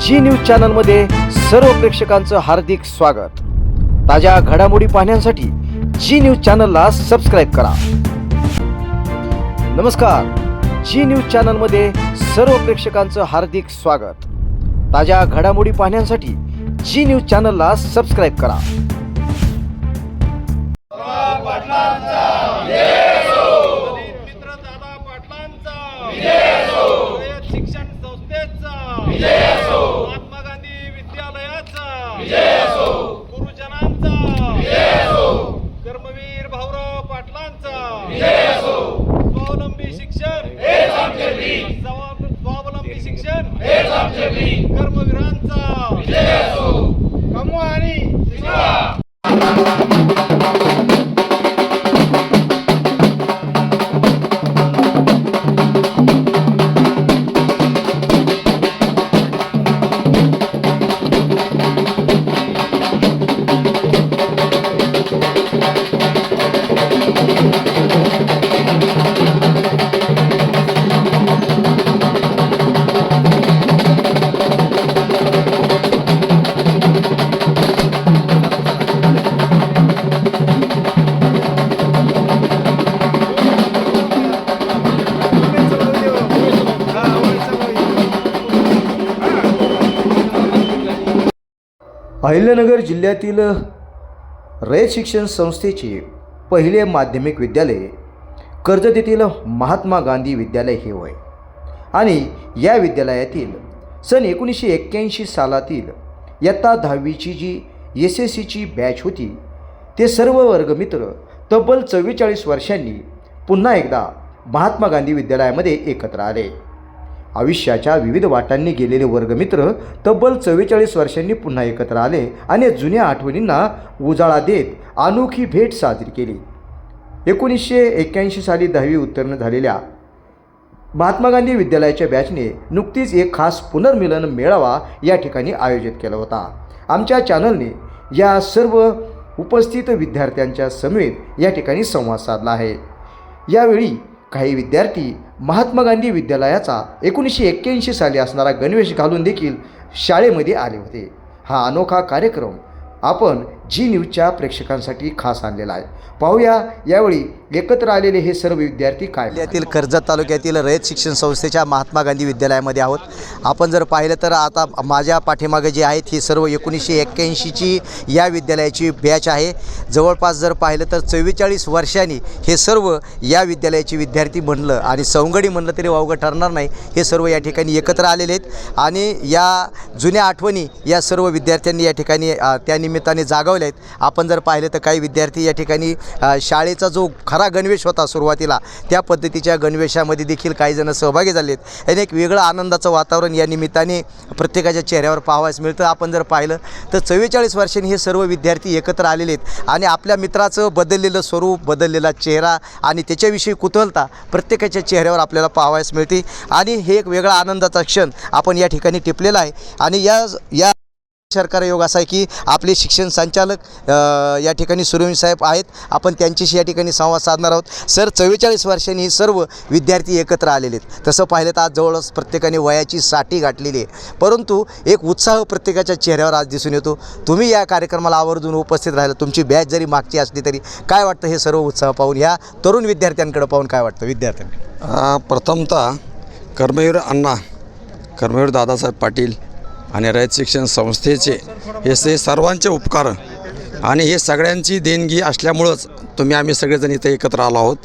जी news चॅनलमध्ये सर्व प्रेक्षकांचं हार्दिक स्वागत। ताज्या घडामोडी पाहण्यासाठी जी न्यूज चॅनलला सबस्क्राइब करा। नमस्कार, जी न्यूज चॅनलमध्ये सर्व प्रेक्षकांचं हार्दिक स्वागत। ताज्या घडामोडी पाहण्यासाठी जी न्यूज चॅनलला सबस्क्राइब करा। शिक्षण संस्थेचा महात्मा गांधी विद्यालयाचा गुरुजनांचा कर्मवीर भाऊराव पाटलांचा स्वावलंबी शिक्षण स्वावलंबी शिक्षण कर्मवीरांचा कमवा आणि अहिल्यानगर जिल्ह्यातील रयत शिक्षण संस्थेचे पहिले माध्यमिक विद्यालय कर्जत येथील महात्मा गांधी विद्यालय हे होय आणि या विद्यालयातील सन 1981 सालातील इयत्ता 10वीची जी SSCची बॅच होती ते सर्व वर्गमित्र तब्बल 44 वर्षांनी पुन्हा एकदा महात्मा गांधी विद्यालयामध्ये एकत्र आले। आयुष्याच्या विविध वाटांनी गेलेले वर्गमित्र तब्बल 44 वर्षांनी पुन्हा एकत्र आले आणि जुन्या आठवणींना उजाळा देत अनोखी भेट साजरी केली। 1981 साली 10वी उत्तीर्ण झालेल्या महात्मा गांधी विद्यालयाच्या बॅचने नुकतीच एक खास पुनर्मिलन मेळावा या ठिकाणी आयोजित केला होता। आमच्या चॅनलने या सर्व उपस्थित विद्यार्थ्यांच्या समेत या ठिकाणी संवाद साधला आहे। यावेळी काही विद्यार्थी महात्मा गांधी विद्यालयाचा 1981 साली असणारा गणवेश घालून देखील शाळेमध्ये आले होते। हा अनोखा कार्यक्रम आपण जी न्यूजच्या प्रेक्षकांसाठी खास आणलेला आहे। पाहूया यावेळी एकत्र आलेले हे सर्व विद्यार्थी काय। जिल्ह्यातील कर्जत तालुक्यातील रयत शिक्षण संस्थेच्या महात्मा गांधी विद्यालयामध्ये आहोत। आपण जर पाहिलं तर आता माझ्या पाठीमागे जे आहेत ही सर्व 1981ची या विद्यालयाची बॅच आहे। जवळपास जर पाहिलं तर 44 वर्षांनी हे सर्व या विद्यालयाचे विद्यार्थी म्हणलं आणि सवंगडी म्हणलं तरी वावगं ठरणार नाही, हे सर्व या ठिकाणी एकत्र आलेले आहेत आणि या जुन्या आठवणी या सर्व विद्यार्थ्यांनी या ठिकाणी त्या निमित्ताने जागवल्या आहेत। आपण जर पाहिलं तर काही विद्यार्थी या ठिकाणी शाळेचा जो खरा गणवेश होता सुरुवातीला त्या पद्धतीच्या गणवेशामध्ये देखील काही जण सहभागी झाले आहेत आणि एक वेगळं आनंदाचं वातावरण या निमित्ताने प्रत्येकाच्या चेहऱ्यावर पाहावयास मिळतं। आपण जर पाहिलं तर 44 वर्षांनी हे सर्व विद्यार्थी एकत्र आलेले आहेत आणि आपल्या मित्राचं बदललेलं स्वरूप, बदललेला चेहरा आणि त्याच्याविषयी कुतूहलता प्रत्येकाच्या चेहऱ्यावर आपल्याला पाहावयास मिळते आणि हे एक वेगळा आनंदाचा क्षण आपण या ठिकाणी टिपलेला आहे। आणि या सरकार योग असा आहे की आपले शिक्षण संचालक या ठिकाणी सुरवीर साहेब आहेत, आपण त्यांच्याशी या ठिकाणी संवाद साधणार आहोत। सर, 44 वर्षांनी हे सर्व विद्यार्थी एकत्र आलेले आहेत। तसं पाहिलं तर आज जवळच प्रत्येकाने वयाची साठी गाठलेली आहे, परंतु एक उत्साह प्रत्येकाच्या चेहऱ्यावर आज दिसून येतो। तुम्ही या कार्यक्रमाला आवर्जून उपस्थित राहिलं, तुमची बॅच जरी मागची असली तरी काय वाटतं हे सर्व उत्साह पाहून, ह्या तरुण विद्यार्थ्यांकडे पाहून काय वाटतं विद्यार्थ्यांना? प्रथमतः कर्मवीर दादासाहेब पाटील आणि रयत शिक्षण संस्थेचे हे सर्वांचे उपकार आणि हे सगळ्यांची देणगी असल्यामुळंच आम्ही सगळेजण इथे एकत्र आलो आहोत।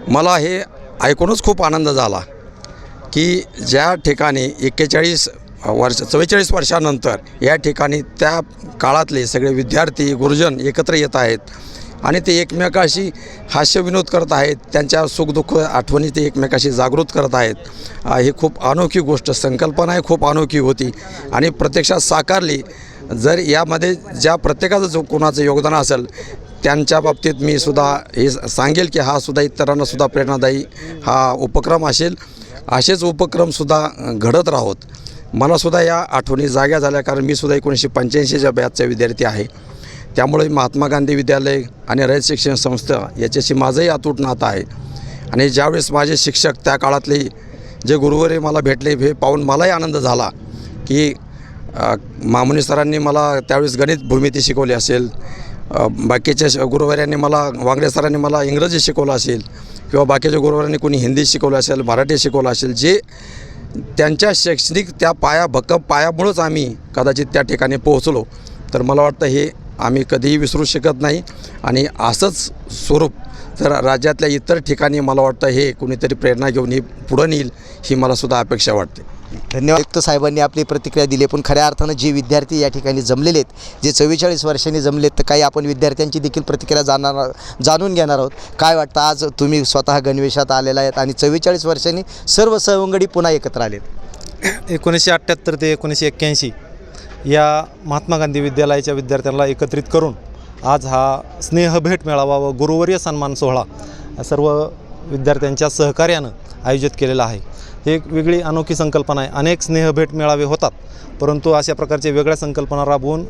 मला हे ऐकूनच खूप आनंद झाला की ज्या ठिकाणी 44 वर्षानंतर या ठिकाणी त्या काळातले सगळे विद्यार्थी गुरुजन एकत्र येत आहेत आणि ते एकमेकाशी हास्यविनोद करत आहेत, त्यांच्या सुखदुःख आठवणी ते एकमेकाशी जागृत करत आहेत। ही खूप अनोखी गोष्ट, संकल्पना ही खूप अनोखी होती आणि प्रत्यक्षात साकारली। जर यामध्ये ज्या प्रत्येकाचं जो कोणाचं योगदान असेल त्यांच्या बाबतीत मी सुद्धा हे सांगेल की हा सुद्धा इतरांनासुद्धा प्रेरणादायी हा उपक्रम असेल। असेच उपक्रमसुद्धा घडत राहोत। मलासुद्धा या आठवणी जाग्या झाल्या, कारण मी सुद्धा 1985च्या बॅचचा विद्यार्थी आहे। त्यामुळे महात्मा गांधी विद्यालय आणि रयत शिक्षण संस्था याच्याशी माझंही अतूट नातं आहे। आणि ज्यावेळेस माझे शिक्षक त्या काळातले जे गुरुवरे मला भेटले हे पाहून मलाही आनंद झाला की मामुनी सरांनी मला त्यावेळेस गणित भूमिती शिकवली असेल, बाकीच्या गुरुवाऱ्यांनी मला वांगडे सरांनी मला इंग्रजी शिकवलं असेल, किंवा बाकीच्या गुरुवाऱ्यांनी कोणी हिंदी शिकवलं असेल, मराठी शिकवलं असेल, जे त्यांच्या शैक्षणिक त्या भक्कम पायामुळंच आम्ही कदाचित त्या ठिकाणी पोहोचलो. तर मला वाटतं हे आम्ही कधीही विसरू शकत नाही. आणि असंच स्वरूप तर राज्यातल्या इतर ठिकाणी मला वाटतं हे कुणीतरी प्रेरणा घेऊन ही पुढं नेईल, ही मलासुद्धा अपेक्षा वाटते. धन्यवाद. आयुक्त साहेबांनी आपली प्रतिक्रिया दिली. पण खऱ्या अर्थानं जे विद्यार्थी या ठिकाणी जमलेले आहेत, जे 44 वर्षांनी जमलेत, तर काही आपण विद्यार्थ्यांची देखील प्रतिक्रिया जाणून घेणार आहोत. काय वाटतं, आज तुम्ही स्वतः गणवेशात आलेला आहेत आणि 44 वर्षांनी सर्व सवंगडी पुन्हा एकत्र आलेत. 1978 ते 1981 या महात्मा गांधी विद्यालयाच्या विद्यार्थ्यांना एकत्रित करून आज हा स्नेहभेट मेळावा व गुरुवर्य सन्मान सोहळा सर्व विद्यार्थ्यांच्या सहकार्यानं आयोजित केलेला आहे. ही एक वेगळी अनोखी संकल्पना आहे. अनेक स्नेहभेट मेळावे होतात, परंतु अशा प्रकारचे वेगळ्या संकल्पना राबवून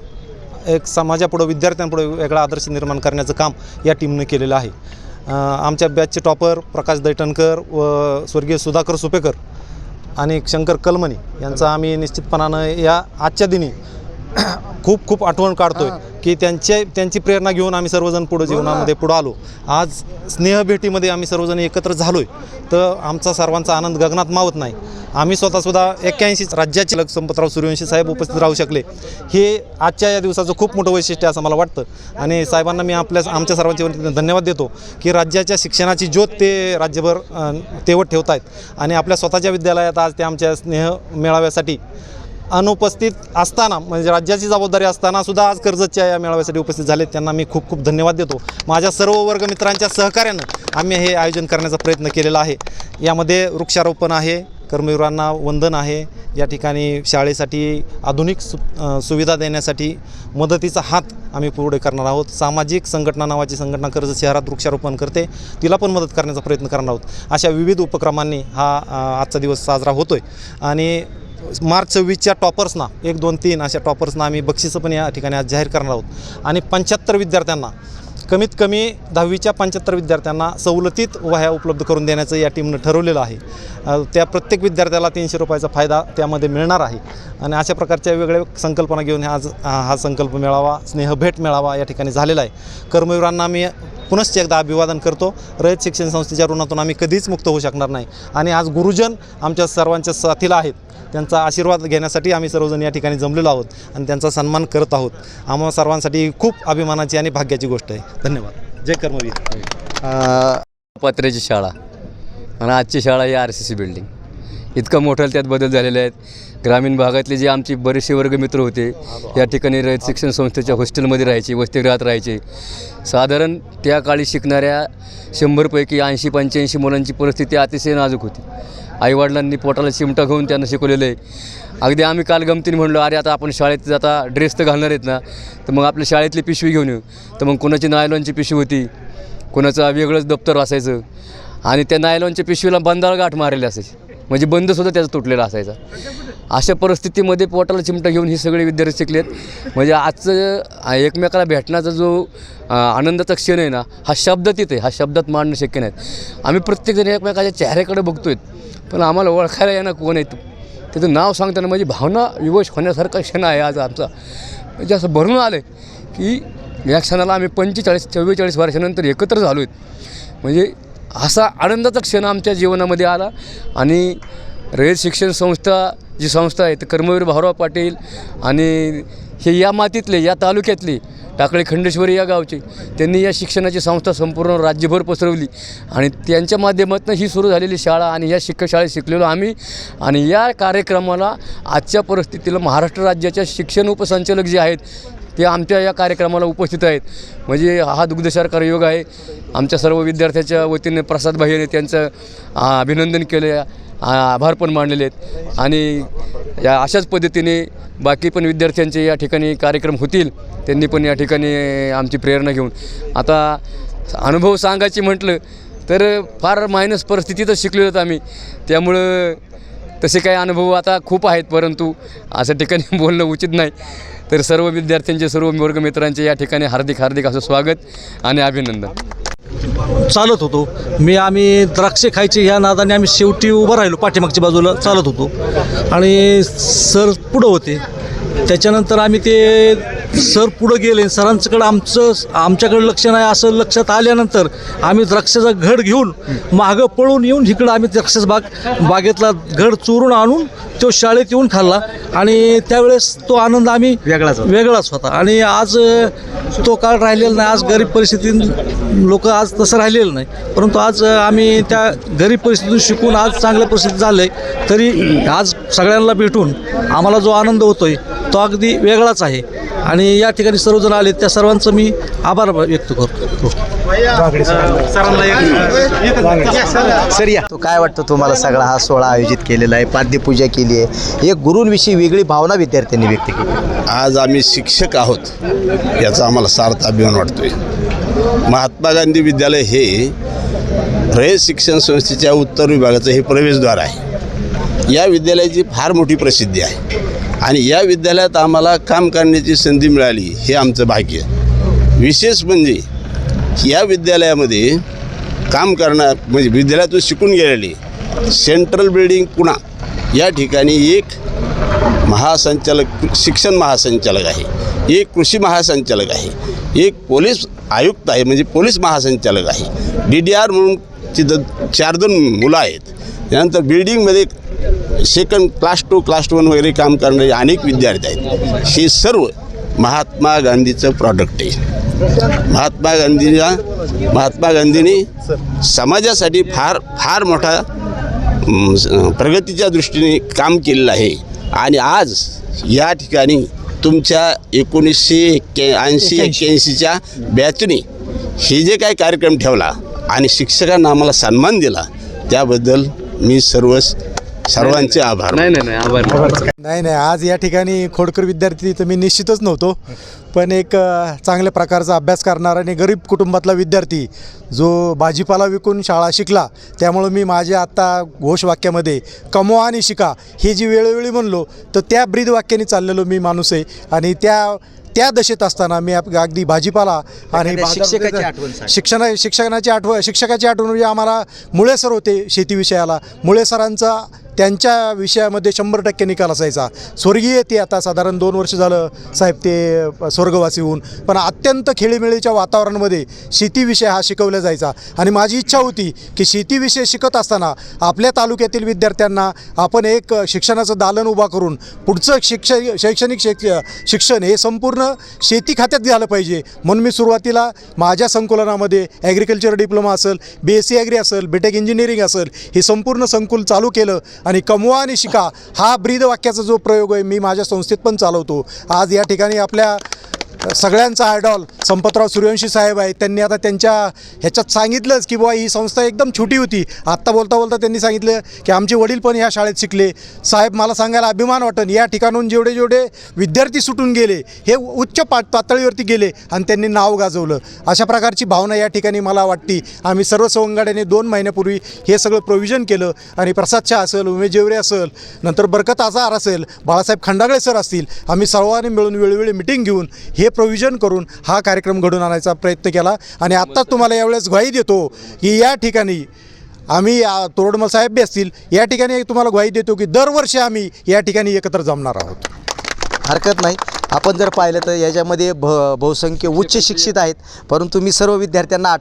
एक समाजापुढं विद्यार्थ्यांपुढे वेगळा आदर्श निर्माण करण्याचं काम या टीमनं केलेलं आहे. आमच्या बॅचचे टॉपर प्रकाश दैठणकर व स्वर्गीय सुधाकर सुपेकर आणि शंकर कलमणी यांचं आम्ही निश्चितपणानं या आजच्या दिनी खूप आठवण काढतोय की त्यांची प्रेरणा घेऊन आम्ही सर्वजण जीवनामध्ये पुढं आलो. आज स्नेहभेटीमध्ये आम्ही सर्वजण एकत्र झालोय, तर आमचा सर्वांचा आनंद गगनात मावत नाही. आम्ही स्वतःसुद्धा 81 राज्याचे संपतराव सूर्यवंशी साहेब उपस्थित राहू शकले, हे आजच्या या दिवसाचं खूप मोठं वैशिष्ट्य असं मला वाटतं. आणि साहेबांना मी आमच्या सर्वांच्या वतीने धन्यवाद देतो की राज्याच्या शिक्षणाची ज्योत ते राज्यभर तेवत ठेवत आहेत. आणि आपल्या स्वतःच्या विद्यालयात आज ते आमच्या स्नेह मेळाव्यासाठी अनुपस्थित असताना, म्हणजे राज्याची जबाबदारी असतानासुद्धा आज कर्जतच्या या मेळाव्यासाठी उपस्थित झाले. त्यांना मी खूप धन्यवाद देतो. माझ्या सर्व वर्गमित्रांच्या सहकार्यानं आम्ही हे आयोजन करण्याचा प्रयत्न केलेला आहे. यामध्ये वृक्षारोपण आहे, कर्मवीरांना वंदन आहे, या ठिकाणी शाळेसाठी आधुनिक सुविधा देण्यासाठी मदतीचा हात आम्ही पुढे करणार आहोत. सामाजिक संघटना नावाची संघटना कर्जत शहरात वृक्षारोपण करते, तिला पण मदत करण्याचा प्रयत्न करणार आहोत. अशा विविध उपक्रमांनी हा आजचा दिवस साजरा होतो आहे. आणि मार्च 26च्या टॉपर्सना 1, 2, 3 अशा टॉपर्सना आम्ही बक्षिसं पण या ठिकाणी आज जाहीर करणार आहोत. आणि 75 विद्यार्थ्यांना, कमीत कमी 10वीच्या 75 विद्यार्थ्यांना सवलतीत वह्या उपलब्ध करून देण्याचं या टीमनं ठरवलेलं आहे. त्या प्रत्येक विद्यार्थ्याला 300 रुपयाचा फायदा त्यामध्ये मिळणार आहे. आणि अशा प्रकारच्या वेगळ्या संकल्पना घेऊन आज हा संकल्प मेळावा, स्नेहभेट मेळावा या ठिकाणी झालेला आहे. कर्मवीरांना मी पुनश्च एकदा अभिवादन करतो. रयत शिक्षण संस्थेच्या ऋणातून आम्ही कधीच मुक्त होऊ शकणार नाही. आणि आज गुरुजन आमच्या सर्वांच्या साथीला आहेत, त्यांचा आशीर्वाद घेण्यासाठी आम्ही सर्वजण या ठिकाणी जमलेलो आहोत आणि त्यांचा सन्मान करत आहोत. आम्हा सर्वांसाठी खूप अभिमानाची आणि भाग्याची गोष्ट आहे. धन्यवाद. जय कर्मवीर. पात्र्याची शाळा आणि आजची शाळा ही RCC बिल्डिंग, इतकं मोठं त्यात बदल झालेले आहेत. ग्रामीण भागातले जे आमचे बरेचसे वर्गमित्र होते या ठिकाणी रयत शिक्षण संस्थेच्या हॉस्टेलमध्ये राहायचे, वसतिगृहात राहायचे. साधारण त्या काळी शिकणाऱ्या 100पैकी 80-85 मुलांची परिस्थिती अतिशय नाजूक होती. आईवडिलांनी पोटाला चिमटा घेऊन त्यांना शिकवलेलं आहे. अगदी आम्ही काल गमतीने म्हणलो, अरे आता आपण शाळेत आता ड्रेस तर घालणार आहेत ना, तर मग आपल्या शाळेतली पिशवी घेऊन येऊ. तर मग कोणाची नायलॉनची पिशवी होती, कोणाचं वेगळंच दप्तर असायचं. आणि त्या नायलॉनच्या पिशवीला बंदाळ गाठ मारलेली असायची, म्हणजे बंदसुद्धा त्याचा तुटलेला असायचा. अशा परिस्थितीमध्ये पोटाला चिमटा घेऊन ही सगळे विद्यार्थी शिकलेत. म्हणजे आजचं एकमेकाला भेटण्याचा जो आनंदाचा क्षण आहे ना, हा शब्दातीत आहे, हा शब्दात मांडणं शक्य नाही. आम्ही प्रत्येकजण एकमेकाच्या चेहऱ्याकडे बघतोय, पण आम्हाला ओळखायला येणं कोण आहे, त्याचं नाव सांगताना माझी भावना विवश होण्यासारखा क्षण आहे आज आमचा. म्हणजे असं भरून आलं आहे की या क्षणाला आम्ही 45-44 वर्षानंतर एकत्र झालो आहेत. म्हणजे असा आनंदाचा क्षण आमच्या जीवनामध्ये आला. आणि रयत शिक्षण संस्था जी संस्था आहे, तर कर्मवीर भाऊराव पाटील आणि हे या मातीतले, या तालुक्यातले टाकळी खंडेश्वरी या गावचे, त्यांनी या शिक्षणाची संस्था संपूर्ण राज्यभर पसरवली. आणि त्यांच्या माध्यमातून ही सुरू झालेली शाळा आणि या शाळेत शिकलेलो आम्ही. आणि या कार्यक्रमाला आजच्या परिस्थितीला महाराष्ट्र राज्याच्या शिक्षण उपसंचालक जे आहेत ते आमच्या या कार्यक्रमाला उपस्थित आहेत. म्हणजे हा दुग्धशर्करा योग आहे. आमच्या सर्व विद्यार्थ्याच्या वतीने प्रसाद भाईने त्यांचं अभिनंदन केलं, आभार पण मानलेले आहेत. आणि या अशाच पद्धतीने बाकी पण विद्यार्थ्यांचे या ठिकाणी कार्यक्रम होतील. त्यांनी पण या ठिकाणी आमची प्रेरणा घेऊन, आता अनुभव सांगायची म्हटलं तर फार मायनस परिस्थितीतच शिकलेलो आहेत आम्ही. त्यामुळं तसे काही अनुभव आता खूप आहेत, परंतु अशा ठिकाणी बोलणं उचित नाही. तर सर्व विद्यार्थ्यांचे, सर्व वर्गमित्रांचे या ठिकाणी हार्दिक असं स्वागत आणि अभिनंदन. चालत होतो आम्ही द्राक्षे खायचे ह्या नादाने आम्ही शेवटी उभं राहिलो, पाठीमागच्या बाजूला चालत होतो आणि सर पुढं होते. त्याच्यानंतर आम्ही ते सर पुढं गेले, सरांच्याकडं आमच्याकडे लक्ष नाही असं लक्षात आल्यानंतर आम्ही द्राक्षाचा घड घेऊन मागं पळून येऊन इकडं आम्ही द्राक्षाचा बागेतला घड चोरून आणून तो शाळेत येऊन खाल्ला आणि त्यावेळेस तो आनंद आम्ही वेगळाच होता. आणि आज तो काळ राहिलेला नाही. आज गरीब परिस्थितीत लोक आज तसं राहिलेलं नाही, परंतु आज आम्ही त्या गरीब परिस्थितीतून शिकून आज चांगल्या परिस्थितीत झालं आहे. तरी आज सगळ्यांना भेटून आम्हाला जो आनंद होतो आहे तो अगदी वेगळाच आहे. आणि या ठिकाणी सर्वजण आले त्या सर्वांचं मी आभार व्यक्त करतो. सर या, तो काय वाटतं तुम्हाला सगळा हा सोहळा आयोजित केलेला आहे, पाद्यपूजा केली आहे, एक गुरूंविषयी वेगळी भावना विद्यार्थ्यांनी व्यक्त केली. आज आम्ही शिक्षक आहोत याचा आम्हाला सार्थ अभिमान वाटतोय. महात्मा गांधी विद्यालय हे रयत शिक्षण संस्थेच्या उत्तर विभागाचं हे प्रवेशद्वार आहे. या विद्यालयाची फार मोठी प्रसिद्धी आहे आणि या विद्यालयात आम्हाला काम करण्याची संधी मिळाली हे आमचं भाग्य. विशेष म्हणजे या विद्यालयामध्ये काम करणार म्हणजे विद्यालयातून शिकून गेलेले सेंट्रल बिल्डिंग पुणा या ठिकाणी एक शिक्षण महासंचालक आहे, एक कृषी महासंचालक आहे, एक पोलीस आयुक्त आहे म्हणजे पोलीस महासंचालक आहे, DDR म्हणून तिथं 4-2 मुलं आहेत. त्यानंतर बिल्डिंगमध्ये सेकंड क्लास 2 क्लास 1 वगैरे काम करणारे अनेक विद्यार्थी आहेत. हे सर्व महात्मा गांधीचं प्रॉडक्ट आहे. महात्मा गांधींनी समाजासाठी फार मोठा प्रगतीच्या दृष्टीने काम केलेलं आहे. आणि आज या ठिकाणी तुमच्या 1980-81च्या बॅचने हे जे काही कार्यक्रम ठेवला आणि शिक्षकांना आम्हाला सन्मान दिला त्याबद्दल मी सर्वांचे आभार. नाही आज या ठिकाणी खोडकर विद्यार्थी तर मी निश्चितच नव्हतो, पण एक चांगल्या प्रकारचा अभ्यास करणारा आणि गरीब कुटुंबातला विद्यार्थी जो भाजीपाला विकून शाळा शिकला, त्यामुळं मी माझ्या आत्ता घोषवाक्यामध्ये कमवा आणि शिका हे जी वेळोवेळी म्हणलो तर त्या ब्रीदवाक्याने चाललेलो मी माणूस आहे. आणि त्या दशेत असताना मी अगदी भाजीपाला आणि शिक्षकाची आठवण म्हणजे आम्हाला मुळे सर होते शेती विषयाला. मुळे सरांचा त्यांच्या विषयामध्ये 100% निकाल असायचा. स्वर्गीय ते आता साधारण 2 वर्ष झालं साहेब ते स्वर्गवासी होऊन, पण अत्यंत खेळीमेळीच्या वातावरणामध्ये शेती विषय हा शिकवला जायचा. आणि माझी इच्छा होती की शेती विषय शिकत असताना आपल्या तालुक्यातील विद्यार्थ्यांना आपण एक शिक्षणाचं दालन उभा करून पुढचं शैक्षणिक शिक्षण हे संपूर्ण शेती खात्यात झालं पाहिजे. म्हणून मी सुरुवातीला माझ्या संकुलनामध्ये ॲग्रिकल्चर डिप्लोमा असेल, BSc ॲग्री असेल, BTech इंजिनिअरिंग असेल, हे संपूर्ण संकुल चालू केलं. आणि कमवा आणि शिका हा ब्रीदवाक्याचा जो प्रयोग आहे मी माझ्या संस्थेत पण चालवतो. आज या ठिकाणी आपल्या सगळ्यांचा आयडॉल संपतराव सूर्यवंशी साहेब आहेत. त्यांनी आता त्यांच्या ह्याच्यात सांगितलंच की बुवा ही संस्था एकदम छोटी होती. आत्ता बोलता त्यांनी सांगितलं की आमचे वडील पण ह्या शाळेत शिकले. साहेब मला सांगायला अभिमान वाटन, या ठिकाणून जेवढे विद्यार्थी सुटून गेले हे उच्च पातळीवरती गेले आणि त्यांनी नाव गाजवलं. अशा प्रकारची भावना या ठिकाणी मला वाटते. आम्ही सर्व सवंगाड्याने 2 महिन्यापूर्वी हे सगळं प्रोव्हिजन केलं. आणि प्रसाद शाह असेल, उमेश जेवरे असेल, नंतर बरकत आझार असेल, बाळासाहेब खंडागळे सर असतील, आम्ही सर्वांनी मिळून वेळोवेळी मिटिंग घेऊन हे प्रोव्हिजन करून हा कार्यक्रम घडून आणायचा प्रयत्न केला. आणि आत्ताच तुम्हाला यावेळेस ग्वाही देतो की या ठिकाणी आम्ही तोरडमल साहेब बी असतील, या ठिकाणी तुम्हाला ग्वाही देतो की दरवर्षी आम्ही या ठिकाणी एकत्र जमणार आहोत. हरकत नाही. आपण जर पाहिलं तर याच्यामध्ये बहुसंख्य उच्च शिक्षित आहेत, परंतु मी सर्व विद्यार्थ्यांना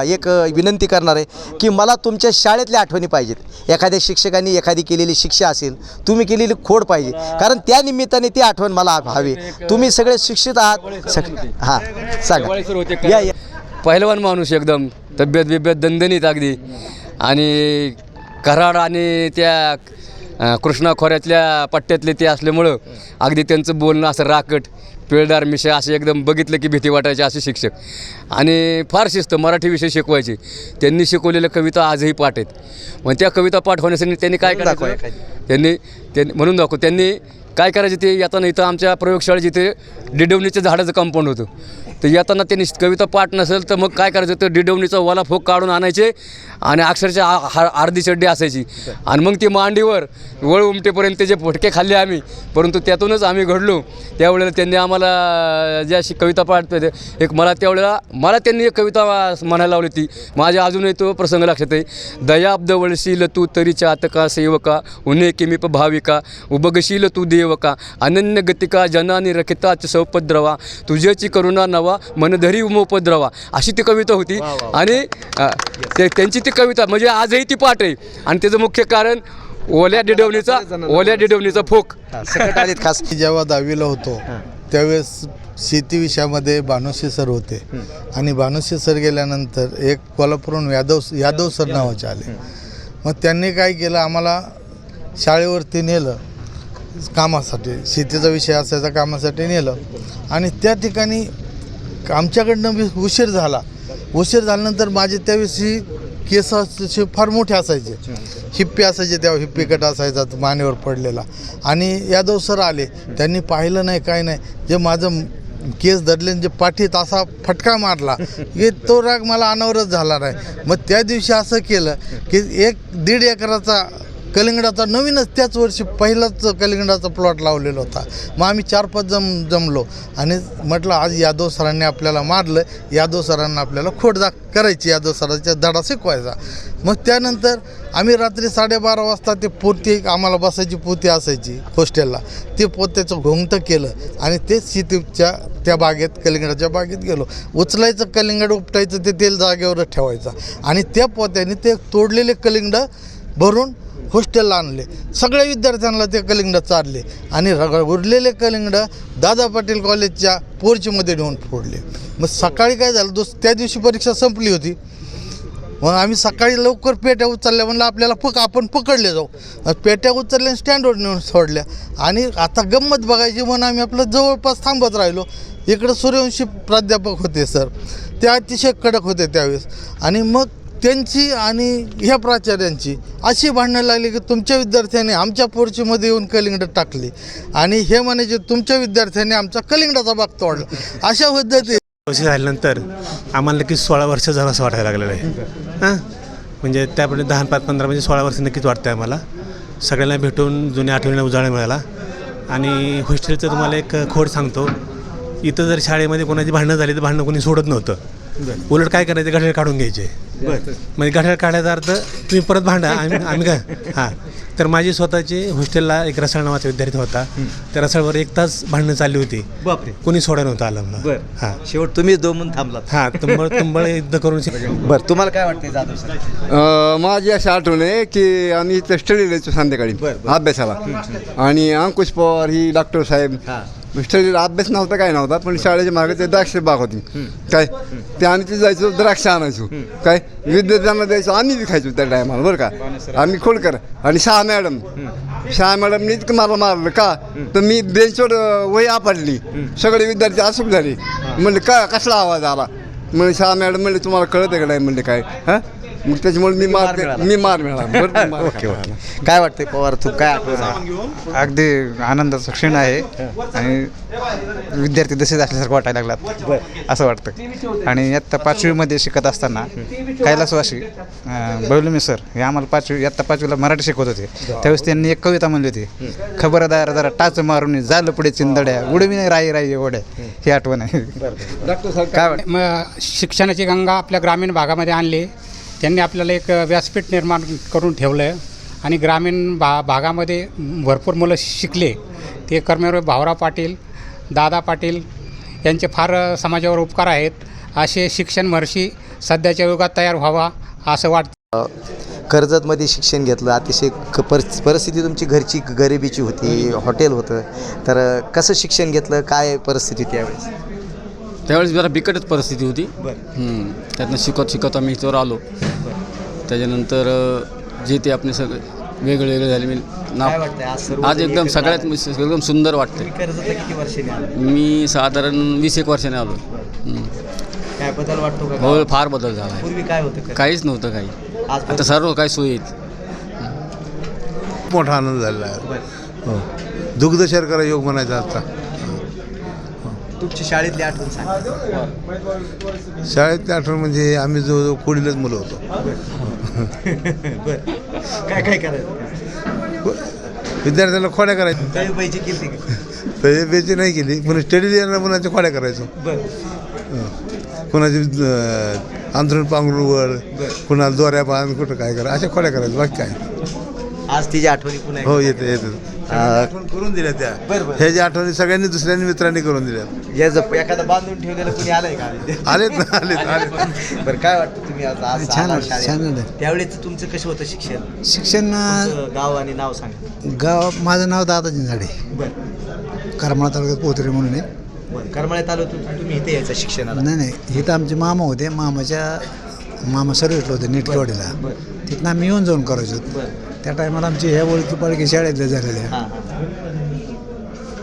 एक विनंती करणार आहे की मला तुमच्या शाळेतल्या आठवणी पाहिजेत. एखाद्या शिक्षकांनी एखादी केलेली शिक्षा असेल, तुम्ही केलेली खोड पाहिजे, कारण त्या निमित्ताने ती आठवण मला हवी. तुम्ही सगळे शिक्षित आहात. हां सांगा. या पहिलवान माणूस एकदम तब्येत दणदणीत अगदी. आणि कराड आणि त्या कृष्णा खोऱ्यातल्या पट्ट्यातले ते असल्यामुळं अगदी त्यांचं बोलणं असं राकट, पिळदार मिशा असे एकदम बघितलं की भीती वाटायची असे शिक्षक. आणि फार शिस्त मराठी विषय शिकवायचे. त्यांनी शिकवलेल्या कविता आजही पाठ आहेत. मग त्या कविता पाठ होण्यासाठी त्यांनी काय करायचं, त्यांनी म्हणून दाखव त्यांनी काय करायचे. ते येताना इथं आमच्या प्रयोगशाळेत जिथे डिडवणीच्या झाडाचं कंपाऊंड होतं तर येताना त्यांनी कविता पाठ नसेल तर मग काय करायचं, तर डिडवणीचा वाला फोक काढून आणायचे आणि अक्षरशः अर्धी चड्डी असायची आणि मग ती मांडीवर वळ उमटेपर्यंत त्याचे फटके खाल्ले आम्ही, परंतु त्यातूनच आम्ही घडलो. त्यावेळेला त्यांनी आम्हाला जी अशी कविता पाठ एक मला त्यांनी एक कविता म्हणायला लावली ती, माझ्या अजूनही तो प्रसंग लक्षात आहे. दयाब्द वळशील तू तरी चातका सेवका, उन्हे किमीप भाविका, उबगशील तू देवका, अनन्य गतिका जनानी रखिताच सौपद्रवा, तुझ्याची करुणा नवा मनधरी उमोपद्रवा, अशी ती कविता होती. आणि त्यांची ती कविता म्हणजे आजही ती पाठ आहे. आणि त्याचं मुख्य कारण ओल्या डिडवणीचा फोक. खास जेव्हा 10वीला होतो त्यावेळेस शेती विषयामध्ये भानुशी सर होते आणि भानुशी सर गेल्यानंतर एक कोल्हापूरहून यादव सर नावाचे आले. मग त्यांनी काय केलं, आम्हाला शाळेवरती नेलं कामासाठी, शेतीचा विषय असायचा कामासाठी नेलं आणि त्या ठिकाणी आमच्याकडनं उशीर झाल्यानंतर माझे त्यावेळेस केस असे फार मोठे असायचे, हिप्पी असायचे, तेव्हा हिप्पी कट असायचा मानेवर पडलेला. आणि यादव सर आले, त्यांनी पाहिलं नाही काय नाही, जे माझं केस धरले जे पाठीत असा फटका मारला की तो राग मला अनावरच झाला नाही. मग त्या दिवशी असं केलं की 1-1.5 एकराचा कलिंगडाचा नवीनच त्याच वर्षी पहिलाच कलिंगडाचा प्लॉट लावलेला होता. मग आम्ही 4-5 जमलो आणि म्हटलं आज यादव सरांनी आपल्याला मारलं, यादव सरांना आपल्याला खोड करायची, यादव सरांचा धडा शिकवायचा. मग त्यानंतर आम्ही रात्री 12:30 वाजता ते पोती, आम्हाला बसायची पोती असायची हॉस्टेलला, ते पोत्याचं घोंगटं केलं आणि ते शेतीच्या त्या बागेत, कलिंगडाच्या बागेत गेलो. उचलायचं कलिंगड, उपटायचं, ते तेल जागेवरच ठेवायचं आणि त्या पोत्याने ते तोडलेले कलिंगड भरून हॉस्टेलला आणले. सगळ्या विद्यार्थ्यांना ते कलिंगड चारले आणि उरलेले कलिंगड दादा पाटील कॉलेजच्या पोर्चमध्ये नेऊन फोडले. मग सकाळी काय झालं, त्या दिवशी परीक्षा संपली होती. मग आम्ही सकाळी लवकर पेट्या उचलल्या, म्हणलं आपल्याला आपण पकडले जाऊ. पेट्या उचलल्या, स्टँडवर नेऊन सोडल्या आणि आता गंमत बघायची म्हणून आम्ही आपलं जवळपास थांबत राहिलो. इकडं सूर्यवंशी प्राध्यापक होते सर, ते अतिशय कडक होते त्यावेळेस. आणि मग त्यांची आणि ह्या प्राचार्यांची अशी भांडणं लागली की तुमच्या विद्यार्थ्यांनी आमच्या पोर्चीमध्ये येऊन कलिंगड टाकली आणि हे म्हणायचे तुमच्या विद्यार्थ्यांनी आमचा कलिंगडाचा बाग तोडला. अशा पद्धती वर्ष झाल्यानंतर आम्हाला नक्कीच 16 वर्ष झालं असं वाटायला लागलेलं आहे. हां, म्हणजे त्यापुढे 10-15 म्हणजे 16 वर्ष नक्कीच वाटतं आहे मला. सगळ्यांना भेटून जुन्या आठवणींना उजाळा मिळाला. आणि हॉस्टेलचं तुम्हाला एक खोड सांगतो, इथं जर शाळेमध्ये कोणाची भांडणं झाली तर भांडणं कोणी सोडत नव्हतं. उलट काय करायचं, गठार काढून घ्यायचे. म्हणजे गठार काढायचा अर्थ तुम्ही परत भांडा, आम्ही काय. हां, तर माझी स्वतःची हॉस्टेलला एक रसाळ नावाचा विद्यार्थी होता, त्या रसाळवर 1 तास भांडणं चालली होती. बापरे, कोणी सोडा नव्हतं आलं मला. हां, शेवट तुम्ही दोन थांबलात. हां, तुंबळ युद्ध करून. बरं, तुम्हाला काय वाटतं जाधव सर? माझी अशी आठवण आहे की आम्ही इथं स्टडी द्यायचो संध्याकाळी अभ्यासाला. आणि अंकुश पवार ही डॉक्टर साहेब स्टडीला अभ्यास नव्हता, काय नव्हता, पण शाळेच्या मागे ते द्राक्ष बाग होती काय, ते आम्ही तिथे जायचो, द्राक्ष आणायचो काय, विद्यार्थ्यांना द्यायचो, आम्ही बी खायचो त्या टायमाला. बरं का, आम्ही खोडकर आणि शाह मॅडमनी इतकं मला मारलं का, तर मी बेंचवर वही आपटली, सगळे विद्यार्थी असूक झाले. म्हणले का कसला आवाज आला, म्हणजे शाह मॅडम म्हणले तुम्हाला कळत आहे का नाही, म्हणले काय. हां, मग त्याच्यामुळे मी मार मिळाला. ओके, काय वाटतंय पवार, तू काय आठवण? अगदी आनंदाचा क्षण आहे आणि विद्यार्थी तसेच असल्यासारखं वाटायला लागलात असं वाटतं. आणि इयत्ता 5वीमध्ये शिकत असताना कैलासवासी बळुलमी सर हे आम्हाला इयत्ता 5वीला मराठी शिकवत होते. त्यावेळेस त्यांनी एक कविता म्हणली होती, खबरदार जरा टाच मारून झालं पुढे चिंदड्या, उडवी नाही राई एवढ्या. ही आठवण आहे. काय वाटतं? मग शिक्षणाची गंगा आपल्या ग्रामीण भागामध्ये आणली. त्यांनी आपल्याला एक व्यासपीठ निर्माण करून ठेवलं आहे आणि ग्रामीण भागामध्ये भरपूर मुलं शिकले. ते कर्मवीर भाऊराव पाटील, दादा पाटील यांचे फार समाजावर उपकार आहेत. असे शिक्षण महर्षी सध्याच्या युगात तयार व्हावा असं वाटतं. कर्जतमध्ये शिक्षण घेतलं, अतिशय परिस्थिती तुमची घरची गरिबीची होती, हॉटेल होतं, तर कसं शिक्षण घेतलं, काय परिस्थिती त्यावेळेस? त्यावेळेस जरा बिकटच परिस्थिती होती. त्यातनं शिकत आम्ही इथवर आलो. त्याच्यानंतर जे ते आपले सगळे वेगळे झाले. मी आज एकदम सगळ्यात एकदम सुंदर वाटतं. किती वर्षांनी आलं? मी साधारण 20-1 वर्षाने आलो. काय बदल वाटतो का? हो, फार बदल झाला. पूर्वी काय होतं? काहीच नव्हतं काही. आता सर्व काही सोयी आहेत. मोठा आनंद झालेला आहे. हो, दुग्ध शर्करा योग म्हणायचा आता. तुमची शाळेतली आठवण सांगा. शाळेतली आठवण म्हणजे आम्ही जवळजवळ कोडीलाच मुलं होतो. बरं, काय करायचं? विद्यार्थ्यांना खोड्या करायच्या. तळीबाईची केली का? तळेबेची नाही केली पण स्टडी देणार मुलांच्या खोड्या करायचो. कोणाची अंथरूण पांघरूवर, कुणाला दोऱ्या बांध, कुठं काय करा, अशा खोड्या करायचं. बाकी काय. आज तिची आठवणी पुन्हा हो येते आठवण करून दिल्या त्या. ह्याच्या आठवणी सगळ्यांनी दुसऱ्यांनी मित्रांनी करून दिल्या. एखादा बांधून ठेवलेलं कुणी आलंय का? आलेत ना आलेत. बरं, काय वाटतं तुम्ही आज छान आला वाटतं, शाळेत? छान वाटतं. त्यावेळेस तुमचं कसं होतं शिक्षण? शिक्षण तुमचं गाव आणि नाव सांगा. गाव माझं नाव दादाजी झाडे, बरं करमाळा तालुक्यात पोतरे म्हणून आहे. बरं, करमाळ्यात आलो तुम्ही इथे यायचं शिक्षणाला? नाही इथं आमचे मामा होते. मामा सर्विसला होते नेटकेवाडीला. तिथनं आम्ही येऊन जाऊन करायचो. त्या टायमाला आमची ह्या ओळखी पाळखी शाळेतल्या झालेल्या. हां.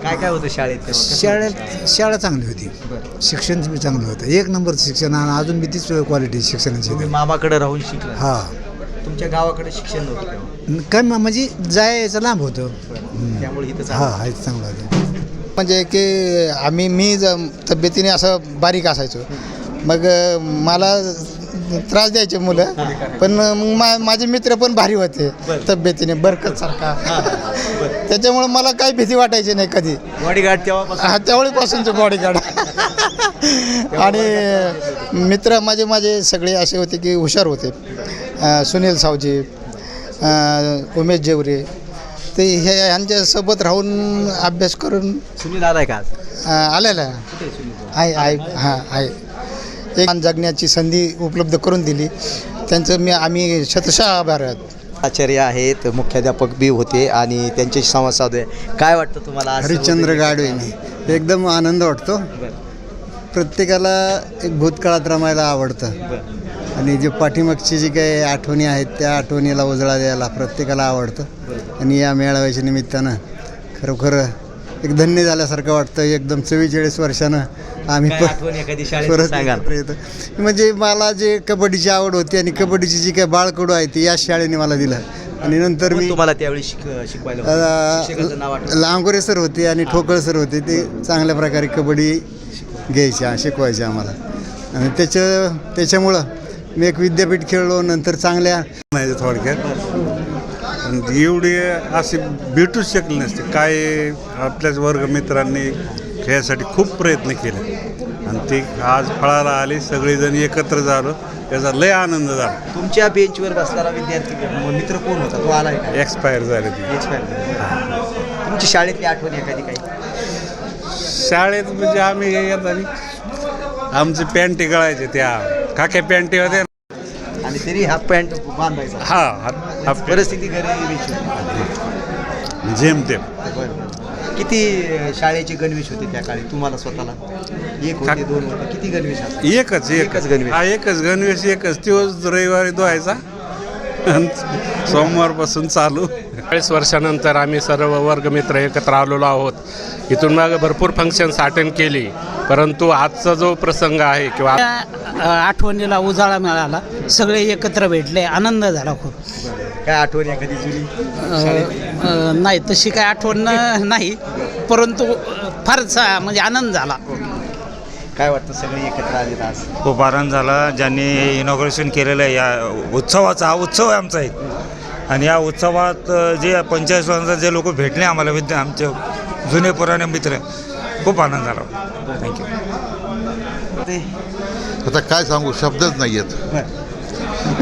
काय काय होतं शाळेत तेव्हा? शाळा चांगली होती. शिक्षण बी चांगलं होतं. एक नंबरचं शिक्षण आणि अजून बी तीच क्वालिटी शिक्षणाची. तुम्ही मामाकडे राहून शिकला? हा. तुमच्या गावाकडे शिक्षण नव्हतं तेव्हा? काय म्हणजे जायचं लांब होतं. त्यामुळे इथं हा इथं चांगलं होतं. म्हणजे की मी तब्येतीने असं बारीक असायचो. मग मला त्रास द्यायचे मुलं, पण मग माझे मित्र पण भारी होते तब्येतीने, बरकत सारखा. त्याच्यामुळे मला काही भीती वाटायची नाही कधी. बॉडीगार्ड तेव्हापासून? हा, त्यावेळीपासूनचे बॉडीगार्ड. आणि मित्र माझे सगळे असे होते की हुशार होते. सुनील सावजी, उमेश जेवरे, ते ह्यांच्यासोबत राहून अभ्यास करून. सुनील आलाय का? आलेला आहे. आहे. एक जगण्याची संधी उपलब्ध करून दिली. त्यांचं आम्ही शतशः आभार आहोत. आचार्य आहेत, मुख्याध्यापक बी होते आणि त्यांच्याशी संवाद साधूया. काय वाटतं तुम्हाला आज? हरिश्चंद्र गाडवेने एकदम आनंद वाटतो. प्रत्येकाला एक भूतकाळात रमायला आवडतं आणि जे पाठीमागची जी काही आठवणी आहेत त्या आठवणीला उजळा द्यायला प्रत्येकाला आवडतं. आणि या मेळाव्याच्या निमित्तानं खरोखर एक धन्य झाल्यासारखं वाटतं. एकदम 44 वर्षानं आम्ही परत येतो. म्हणजे मला जे कबड्डीची आवड होती आणि कबड्डीची जी काही बाळकडू आहे ती याच शाळेने मला दिलं. आणि नंतर मी तुम्हाला त्यावेळी शिकवायला लांगोरे सर होते आणि ठोकळ सर होते. ते चांगल्या प्रकारे कबड्डी घ्यायच्या, शिकवायच्या आम्हाला. आणि त्याच्यामुळं मी एक विद्यापीठ खेळलो. नंतर चांगल्या नाही थोडक्यात एवढी अशी भेटूच शकली नसते. काय आपल्याच वर्गमित्रांनी खेळासाठी खूप प्रयत्न केले आणि ते आज फळाला आले. सगळेजण एकत्र झालो, त्याचा लय आनंद झाला. तुमच्या बेंचवर बसणारा विद्यार्थी मित्र कोण होता? तो आला? एक्सपायर झाले ते. तुमची शाळेतली आठवण एखादी काही? शाळेत म्हणजे आम्ही येताना आमचे पॅन्टी गळायचे, त्या काक्या पॅन्टी होत्या आणि तरी हाफ पॅन्ट बांधायचा. हा परिस्थिती घरी जेमतेम. किती शाळेचे गणवेश होते त्या काळी तुम्हाला स्वतःला? एक होते, दोन होते, किती गणवेश? एकच गणवेश. हा एकच गणवेश, एकच. दिवस रविवारी धुवायचा, सोमवारपासून चालू. 40 वर्षानंतर आम्ही सर्व वर्गमित्र एकत्र आलेलो आहोत. इथून मागे भरपूर फंक्शन्स अटेंड केली, परंतु आजचा जो प्रसंग आहे किंवा आठवणीला उजाळा मिळाला. सगळे एकत्र भेटले, आनंद झाला खूप. काय आठवण एखादी जुनी? नाही तशी काय आठवण नाही, परंतु फारच म्हणजे आनंद झाला. काय वाटतं सगळे एकत्र आले आज? खूप आनंद झाला. ज्यांनी इनॉग्रेशन केलेलं आहे या उत्सवाचा, हा उत्सव आहे आमचा एक. आणि या उत्सवात जे 45 वर्षांचे जे लोक भेटले आम्हाला, आमचे जुने पुराणे मित्र, खूप आनंद झाला. थँक्यू. आता काय सांगू, शब्दच नाही आहेत.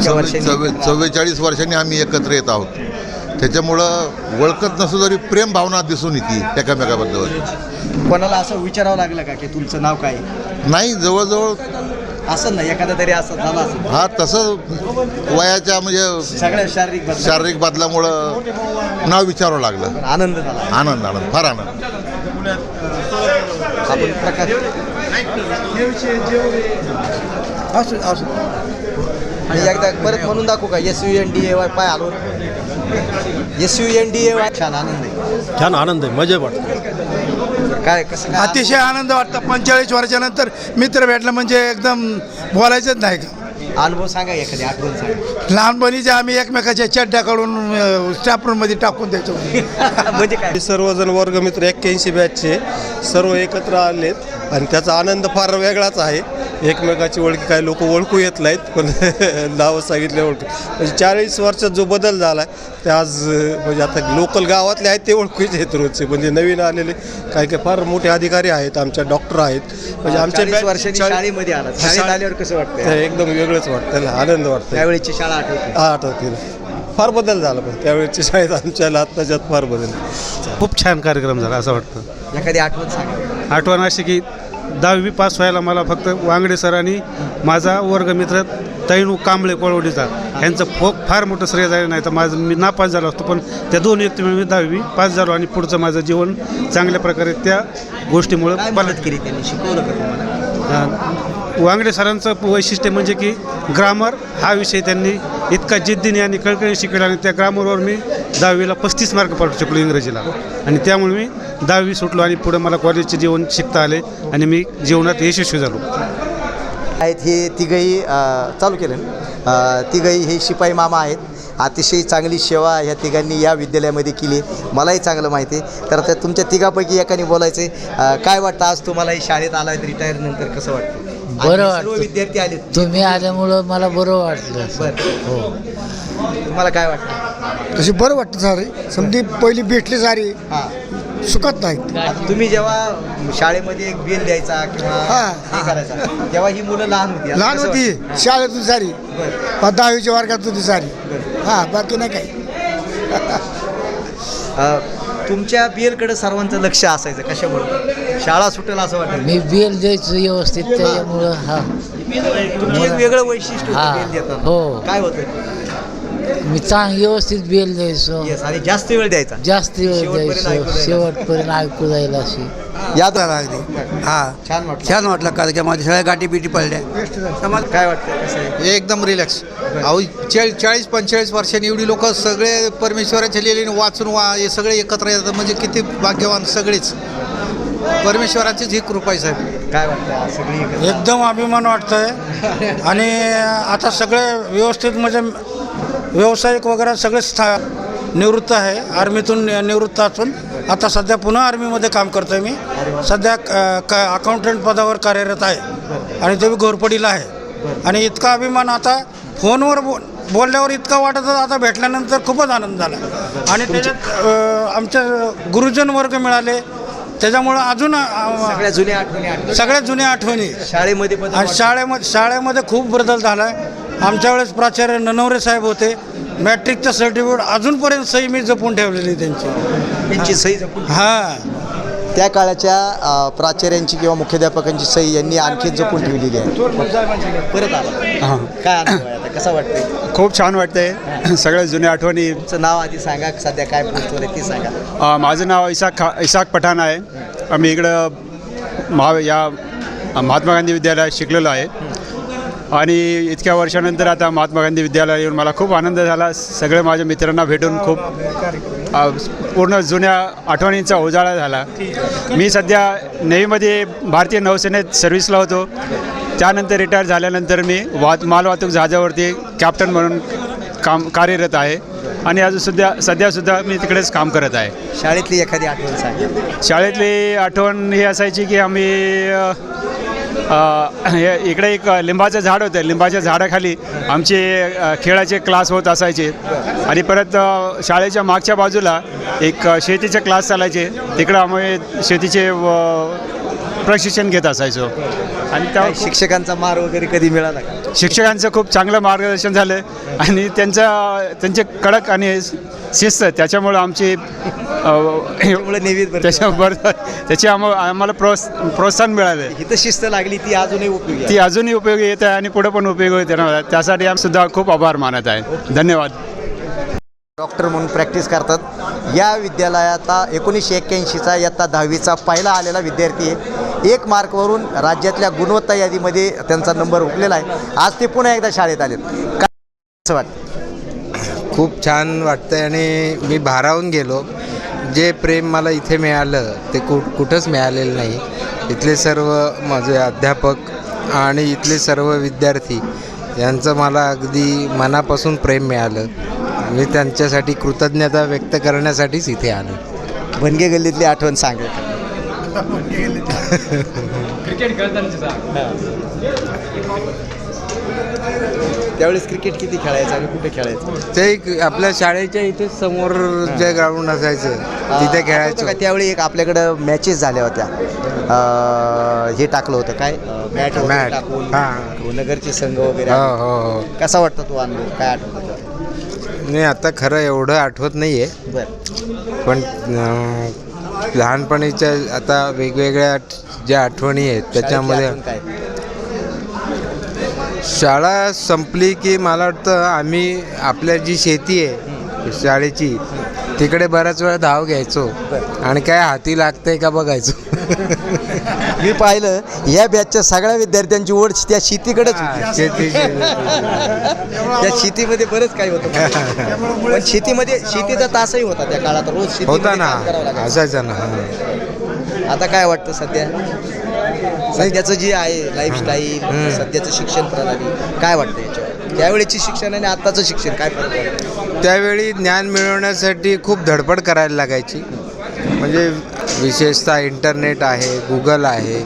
44 वर्षांनी आम्ही एकत्र येत आहोत. त्याच्यामुळं ओळखत नसू तरी प्रेम भावना दिसून येते एकामेकाबद्दल. कोणाला असं विचारावं लागलं का की तुमचं नाव काय? नाही, जवळजवळ असं नाही, एखादा तरी असं झाला असेल. हा, तसं वयाच्या म्हणजे सगळ्या शारीरिक बदलामुळं नाव विचारावं लागलं. आनंद झाला. आनंद फार आनंद. आपण प्रकाश आणि एकदा परत म्हणून दाखवू का? SUNDAY पाय हलवून. SUNDAY. छान आनंद आहे. छान आनंद आहे, मजा वाटते. काय कसं? अतिशय आनंद वाटतं. 45 वर्षानंतर मित्र भेटलं म्हणजे एकदम बोलायचंच नाही का. अनुभव सांगा, एखादी आठवण सांगा. लहानपणीच्या आम्ही एकमेकाच्या चड्ड्या काढून स्टाफ रूममध्ये टाकून द्यायचो. म्हणजे काय? सर्वजण वर्गमित्र 81 बॅचचे सर्व एकत्र आलेत आणि त्याचा आनंद फार वेगळाच आहे. एकमेकाची ओळखी काही लोक ओळखू येत नाहीत, पण नावं सांगितले ओळखू. म्हणजे 40 वर्षात जो बदल झाला आहे ते आज म्हणजे आता लोकल गावातले आहेत ते ओळखूच येत रोजचे. म्हणजे नवीन आलेले काही काही फार मोठे अधिकारी आहेत, आमच्या डॉक्टर आहेत. म्हणजे आमच्या 40 वर्षांनी शाळेमध्ये आला, शाळेत आल्यावर कसं वाटतं? एकदम वेगळंच वाटतं, आनंद वाटतं. त्यावेळेची शाळा आठवते? आठवतील. फार बदल झाला, पण त्यावेळेची शाळेत आमच्याला आत्ताच्यात फार बदल. खूप छान कार्यक्रम झाला असं वाटतं. एखादी आठवण सांगा. आठवण अशी की 10वी पास व्हायला मला फक्त वांगडे सरांनी माझा वर्गमित्र तैणू कांबळे कोळवडीचा ह्यांचं फार मोठं श्रेय झालं. नाही तर माझं मी नापास झालो असतो, पण त्या दोन व्यक्तीमुळे मी 10वी पास झालो आणि पुढचं माझं जीवन चांगल्या प्रकारे त्या गोष्टीमुळं मदत केली त्यांनी, शिकवलं का तुम्हाला? वांगडे सरांचं वैशिष्ट्य म्हणजे की ग्रामर हा विषय त्यांनी इतका जिद्दीने आणि कळकळीने शिकवला आणि त्या ग्रामरवर मी 10वीला 35 मार्क पाडू शकलो इंग्रजीला. आणि त्यामुळे मी 10वी सुटलो आणि पुढे मला कॉलेजचे जीवन शिकता आले आणि मी जीवनात यशस्वी झालो. आहेत हे तिघही चालू केलं. तिघही हे शिपाई मामा आहेत. अतिशय चांगली सेवा ह्या तिघांनी या विद्यालयामध्ये केली, मलाही चांगलं माहिती आहे. तर आता तुमच्या तिघापैकी एकाने बोलायचे, काय वाटतं आज तुम्हाला शाळेत आला रिटायर नंतर कसं वाटतं? बरं सर्व वाटतं. विद्यार्थी आले, तुम्ही आल्यामुळं मला बरं वाटलं. हो. तुम्हाला काय वाटतं? तशी बरं वाटतं सारे, समधी पहिली भेटली सारी सुखत नाहीत. आता तुम्ही जेव्हा शाळेमध्ये एक बेल द्यायचा किंवा हे करायचा तेव्हा ही मुलं लहान होती, लहान होती, शाळेतून सारी 10वीच्या वर्गात होती सारी. बाकी नाही काही. तुमच्या बीएलकडे सर्वांचं लक्ष असायचं, कशामुळे? शाळा सुटेल असं वाटतं? मी बेल द्यायचो व्यवस्थित, त्याच्यामुळं तुमचं एक वेगळं वैशिष्ट्य होतं बेल देताना. हो. काय होतं? मी व्यवस्थित बेल द्यायचो. आणि जास्त वेळ द्यायचा, जास्त वेळ द्यायचो, शेवटपर्यंत ऐकू जाईल अशी. याद अगदी. छान वाटलं. छान वाटलं कारण की माझ्या सगळ्या गाठी बिटी पडल्या. काय वाटतं कसं आहे? एकदम रिलॅक्स. अहो 40-45 वर्षांनी एवढी लोक सगळे परमेश्वराच्या लिहिलेने वाचून हे सगळे एकत्र येतात म्हणजे किती भाग्यवान सगळेच. परमेश्वराचीच ही कृपा आहे साहेब. काय वाटतं सगळी? एकदम अभिमान वाटतंय. आणि आता सगळे व्यवस्थित म्हणजे व्यावसायिक वगैरे सगळेच निवृत्त आहे, आर्मीतून निवृत्त असून आता सध्या पुन्हा आर्मीमध्ये काम करतो आहे. मी सध्या अकाउंटंट पदावर कार्यरत आहे आणि ते घोरपडीला आहे. आणि इतका अभिमान आता फोनवर बोलल्यावर इतका वाटत आता भेटल्यानंतर खूपच आनंद झाला. आणि त्याच्यात आमच्या गुरुजन वर्ग मिळाले, त्याच्यामुळं अजून सगळ्या जुन्या आठवणी शाळेमध्ये खूप बदल झाला आहे. आमच्या वेळेस प्राचार्य ननवरे साहेब होते. मॅट्रिकचं सर्टिफिकेट अजूनपर्यंत सही मी जपून ठेवलेली त्यांची सही जपून. त्या काळाच्या प्राचार्यांची किंवा मुख्याध्यापकांची सही यांनी आणखी जपून ठेवलेली आहे. परत आला काय अनुभव आहे आता, कसं वाटतंय? खूप छान वाटतंय. सगळ्या जुन्या आठवणी. तुमचं नाव आधी सांगा, सध्या काय पोस्टवर आहे ते सांगा. माझं नाव इसाक पठाण आहे. आम्ही इकडं महात्मा गांधी विद्यालयात शिकलेलो आहे आणि इतक्या वर्षानंतर आता महात्मा गांधी विद्यालयात येऊन मला खूप आनंद झाला. सगळे माझ्या मित्रांना भेटून खूप पूर्ण जुन्या आठवणींचा उजाळा झाला. मी सध्या नेव्हीमध्ये भारतीय नौसेनेत सर्व्हिसला होतो. त्यानंतर रिटायर झाल्यानंतर मी मालवाहतूक जहाजावरती कॅप्टन म्हणून कार्यरत आहे आणि सध्यासुद्धा मी तिकडेच काम करत आहे. शाळेतली एखादी आठवण सांगा. शाळेतली आठवण ही असायची की आम्ही इकडे एक लिंबाचं झाड होतं. लिंबाच्या झाडाखाली आमचे खेळाचे क्लास होत असायचे आणि परत शाळेच्या मागच्या बाजूला एक शेतीचे क्लास चालायचे. तिकडं आम्ही शेतीचे प्रशिक्षण घेत असायचो. आणि त्या शिक्षकांचा मार वगैरे कधी मिळाला का? शिक्षकांचं खूप चांगलं मार्गदर्शन झालं आणि त्यांचे कडक आणि शिस्त त्याच्यामुळं आमची त्याची आम्हाला प्रोत्साहन मिळालं. इथं शिस्त लागली ती अजूनही उपयोगी येत आहे आणि पुढे पण उपयोगी येते ना. त्यासाठी आम्ही सुद्धा खूप आभार मानत आहे. धन्यवाद. डॉक्टर म्हणून प्रॅक्टिस करतात. या विद्यालयात 1981चा इयत्ता 10वीचा पहिला आलेला विद्यार्थी आहे. 1 मार्कवरून राज्यातल्या गुणवत्ता यादीमध्ये त्यांचा नंबर हुकलेला आहे. आज ते पुन्हा एकदा शाळेत आलेत. काय असं वाटतं? खूप छान वाटतं आणि मी भारावून गेलो. जे प्रेम मला इथे मिळालं ते कुठंच मिळालेलं नाही. इथले सर्व माझे अध्यापक आणि इथले सर्व विद्यार्थी यांचं मला अगदी मनापासून प्रेम मिळालं. मी त्यांच्यासाठी कृतज्ञता व्यक्त करण्यासाठीच इथे आलो. भनगे गल्लीतली आठवण सांगा. क्रिकेट त्यावेळेस क्रिकेट किती खेळायचं आणि कुठे खेळायचं? ते आपल्या शाळेच्या इथे समोर जे ग्राउंड असायचं तिथे खेळायचं. का त्यावेळी एक आपल्याकडं मॅचेस झाल्या होत्या, हे टाकलं होतं काय मॅट मॅट. टाकून हां. नगरचे संघ वगैरे. हो हो हो. कसा वाटतं तो अनुभव, काय आठवतं? नाही आता खरं एवढं आठवत नाही आहे, बरं. पण लहानपणीच्या आता वेगवेगळ्या ज्या आठवणी आहेत त्याच्यामध्ये शाळेची आठवण काय? शाळा संपली की मला वाटतं आम्ही आपल्या जी शेती आहे शाळेची तिकडे बऱ्याच वेळा धाव घ्यायचो आणि काय हाती लागतंय का बघायचो. मी पाहिलं या बॅचच्या सगळ्या विद्यार्थ्यांची ओढ त्या शेतीकडेच होती. त्या शेतीमध्ये बरंच काही होतं, पण शेतीचा तासही होता त्या काळात, रोज शेतीमध्ये होता ना, काम करावं लागायचं. असायचा ना. आता काय वाटतं सध्याचं जे आहे लाईफस्टाईल, सध्याचं शिक्षण प्रणाली काय वाटतं याच्यावर? त्यावेळेची शिक्षण आणि आत्ताचं शिक्षण काय फरक वाटतं? त्यावेळी ज्ञान मिळवण्यासाठी खूप धडपड करायला लागायची, म्हणजे विशेषतः इंटरनेट आहे, गुगल आहे.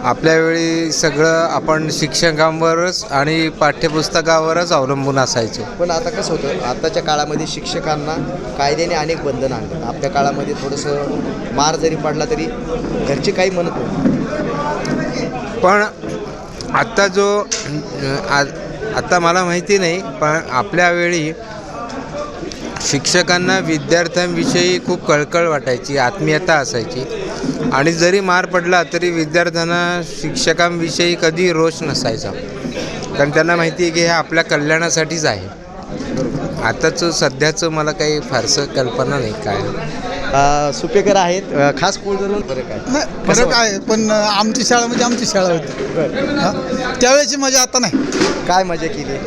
आपल्या वेळी सगळं आपण शिक्षकांवरच आणि पाठ्यपुस्तकावरच अवलंबून असायचो. पण आता कसं होतं, आताच्या काळामध्ये शिक्षकांना कायद्याने अनेक बंधनं आणतात. आपल्या काळामध्ये थोडंसं मार जरी पडला तरी घरचे काही म्हणत नाही. पण आत्ता आता मला माहिती नाही, पण आपल्या वेळी शिक्षकांना विद्यार्थ्यांविषयी खूप कळकळ वाटायची, आत्मीयता असायची, आणि जरी मार पडला तरी विद्यार्थ्यांना शिक्षकांविषयी कधी रोष नसायचा, कारण त्यांना माहिती आहे की हे आपल्या कल्याणासाठीच आहे. आताचं सध्याचं मला काही फारसं कल्पना नाही काय. सुपेकर आहेत, खास कोण जरूर फरक आहे? फरक आहे, पण आमची शाळा म्हणजे आमची शाळा होती. त्यावेळेची मजा आता नाही. काय मजा केली?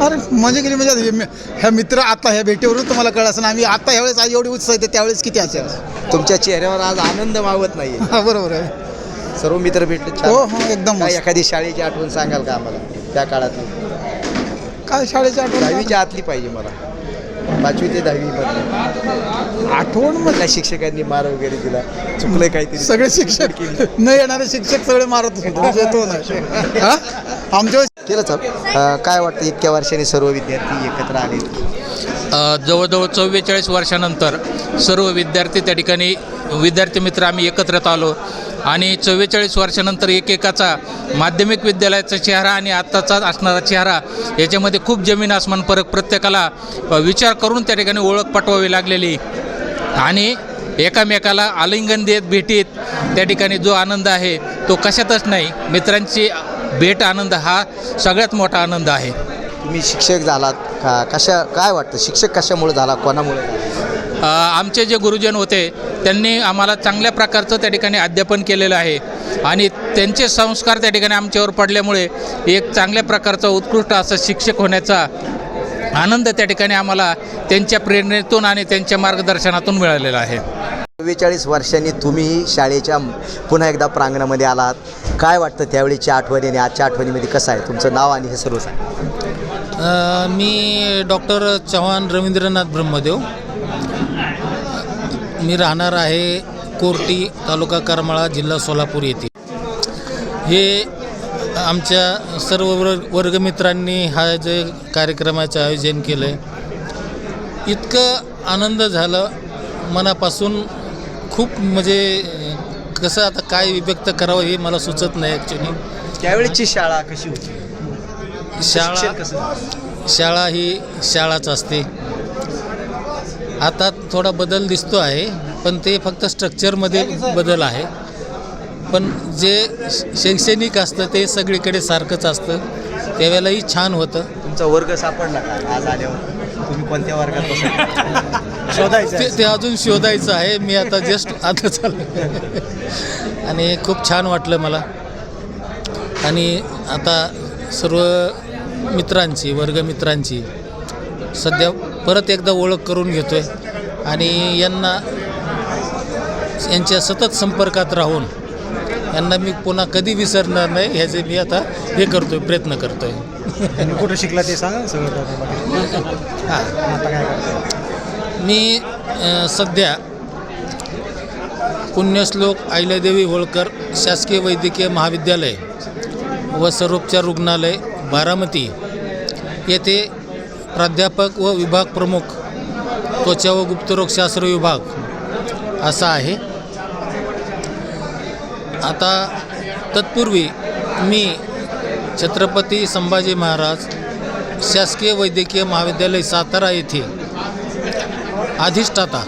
अरे मजा केली म्हणजे ह्या मित्र आता ह्या भेटीवरून तुम्हाला कळायचं ना, आम्ही आता ह्यावेळेस आज एवढी उत्साह येते, त्यावेळेस किती असेल. तुमच्या चेहऱ्यावर आज आनंद मावत नाही. हा बरोबर आहे. सर्व मित्र भेटले. हो हो एकदम. काय एखादी शाळेची आठवण सांगाल का आम्हाला त्या काळातली? काय शाळेची आठवण? 10वीच्या आतली पाहिजे मला, 5वी ते 10वी मध्ये आठवण. मधल्या शिक्षकांनी मार वगैरे दिला, चुकलं काहीतरी? सगळे शिक्षक न येणारे शिक्षक सगळे मारत येतो ना आमच्या केलं सर. काय वाटतं इतक्या वर्षांनी सर्व विद्यार्थी एकत्र आले? जवळजवळ 44 वर्षानंतर सर्व विद्यार्थी त्या ठिकाणी विद्यार्थी मित्र आम्ही एकत्रित आलो आणि 44 वर्षानंतर एकेकाचा माध्यमिक विद्यालयाचा चेहरा आणि आत्ताचा असणारा चेहरा याच्यामध्ये खूप जमीन आसमान फरक, प्रत्येकाला विचार करून त्या ठिकाणी ओळख पटवावी लागलेली आणि एकामेकाला आलिंगन देत भेटीत त्या ठिकाणी जो आनंद आहे तो कशातच नाही. मित्रांची भेट आनंद हा सगळ्यात मोठा आनंद आहे. तुम्ही शिक्षक झालात का? काय वाटतं शिक्षक कशामुळे झाला, कोणामुळे? आमचे जे गुरुजन होते त्यांनी आम्हाला चांगल्या प्रकारचं त्या ठिकाणी अध्यापन केलेलं आहे आणि त्यांचे संस्कार त्या ठिकाणी आमच्यावर पडल्यामुळे एक चांगल्या प्रकारचा उत्कृष्ट असं शिक्षक होण्याचा आनंद त्या ठिकाणी आम्हाला त्यांच्या प्रेरणेतून आणि त्यांच्या मार्गदर्शनातून मिळालेला आहे. 44 वर्षांनी तुम्ही शाळेच्या पुन्हा एकदा प्रांगणामध्ये आलात. काय वाटतं त्यावेळीच्या आठवणी आणि आजच्या आठवणीमध्ये कसं आहे? तुमचं नाव आणि हे सर्व सांगा. मी डॉक्टर चव्हाण रवींद्रनाथ ब्रह्मदेव. मी राहणार आहे कोर्टी, तालुका करमाळा, जिल्हा सोलापूर येथे. हे आमच्या सर्व वर्गमित्रांनी हा जे कार्यक्रमाचं आयोजन केलं आहे, इतकं आनंद झालं मनापासून. खूप म्हणजे कसं आता काय व्यक्त करावं हे मला सुचत नाही ॲक्च्युली. त्यावेळीची शाळा कशी होती? शाळा ही शाळाच असते. आता थोडा बदल दिसतो आहे, पण ते फक्त स्ट्रक्चरमध्ये बदल आहे, पण जे शैक्षणिक असतं ते सगळीकडे सारखंच असतं. त्यावेळेलाही छान होतं. तुमचा वर्ग सापडला का आज आल्यावर? तुम्ही कोणत्या वर्गात शोधायचं? ते अजून शोधायचं आहे. मी आता जस्ट आता चाललं आणि खूप छान वाटलं मला. आणि आता सर्व मित्रांची, वर्गमित्रांची सध्या परत एकदा ओळख करून घेतो आहे आणि यांच्या सतत संपर्कात राहून यांना मी पुन्हा कधी विसरणार नाही ह्याचे मी आता हे करतो आहे, प्रयत्न करतो आहे. कुठं शिकला ते सांगा सगळं. हां, आता काय करतो? मी सध्या पुण्यश्लोक अहिल्यादेवी होळकर शासकीय वैद्यकीय महाविद्यालय व सर्वोपचार रुग्णालय बारामती येथे प्राध्यापक व विभाग प्रमुख त्वचा व गुप्तरोगशास्त्र विभाग असा आहे. आता तत्पूर्वी मी छत्रपती संभाजी महाराज शासकीय वैद्यकीय महाविद्यालय सातारा येथे अधिष्ठाता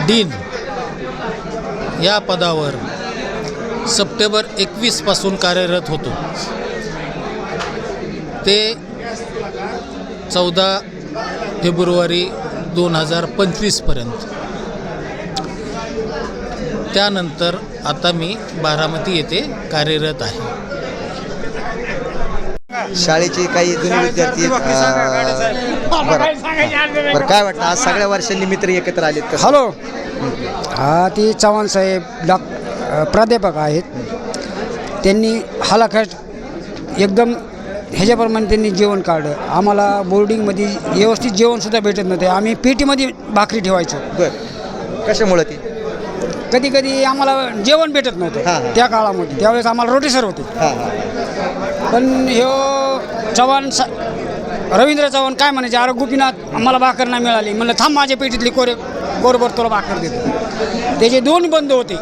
डीन या पदावर सप्टेंबर 21 पासून कार्यरत होतो ते 14 फेब्रुवारी 2025 पर्यंत. त्यानंतर आता मी बारामती येथे कार्यरत आहे. शाळेचे काही जुने विद्यार्थी बरं काय वाटतं आज सगळ्या वर्षांनी मित्र एकत्र आलेत कसं? हॅलो, हा ती चव्हाण साहेब प्राध्यापक आहेत. त्यांनी हलाखट एकदम ह्याच्याप्रमाणे त्यांनी जेवण काढलं. आम्हाला बोर्डिंगमध्ये व्यवस्थित जेवणसुद्धा भेटत नव्हते. आम्ही पेटीमध्ये भाकरी ठेवायचो. बरं, कशामुळं ती? कधी कधी आम्हाला जेवण भेटत नव्हतं त्या काळामध्ये. त्यावेळेस आम्हाला रोटेसर होते. पण ह्यो चव्हाण रवींद्र चव्हाण काय म्हणायचे, अरे गोपीनाथ आम्हाला भाकर नाही मिळाली. म्हणलं थांब माझ्या पेटीतली कोरभर तुला भाकर देतो. त्याचे 2 बंधू होते.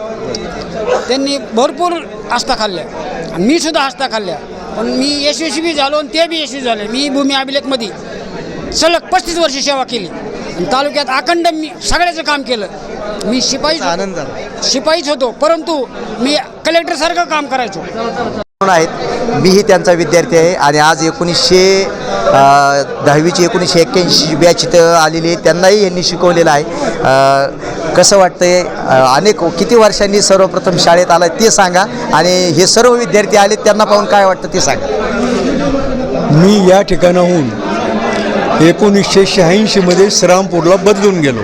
त्यांनी भरपूर आस्था खाल्ल्या आणि मी सुद्धा आस्था खाल्ल्या. पण मी यशस्वी झालो आणि ते बी यशस्वी झाले. मी भूमी अभिलेखमध्ये सलग 35 वर्ष सेवा केली आणि तालुक्यात अखंड मी सगळ्याचं काम केलं. मी शिपाईच होतो, परंतु मी कलेक्टरसारखं काम करायचो. आहेत मीही त्यांचा विद्यार्थी आहे आणि आज 10वीची 1981 बॅच इथं आलेली आहे. त्यांनाही यांनी शिकवलेलं आहे. कसं वाटतंय किती वर्षांनी सर्वप्रथम शाळेत आला ते सांगा आणि हे सर्व विद्यार्थी आले त्यांना पाहून काय वाटतं ते सांगा. मी या ठिकाणाहून 1986 मध्ये श्रीरामपूरला बदलून गेलो.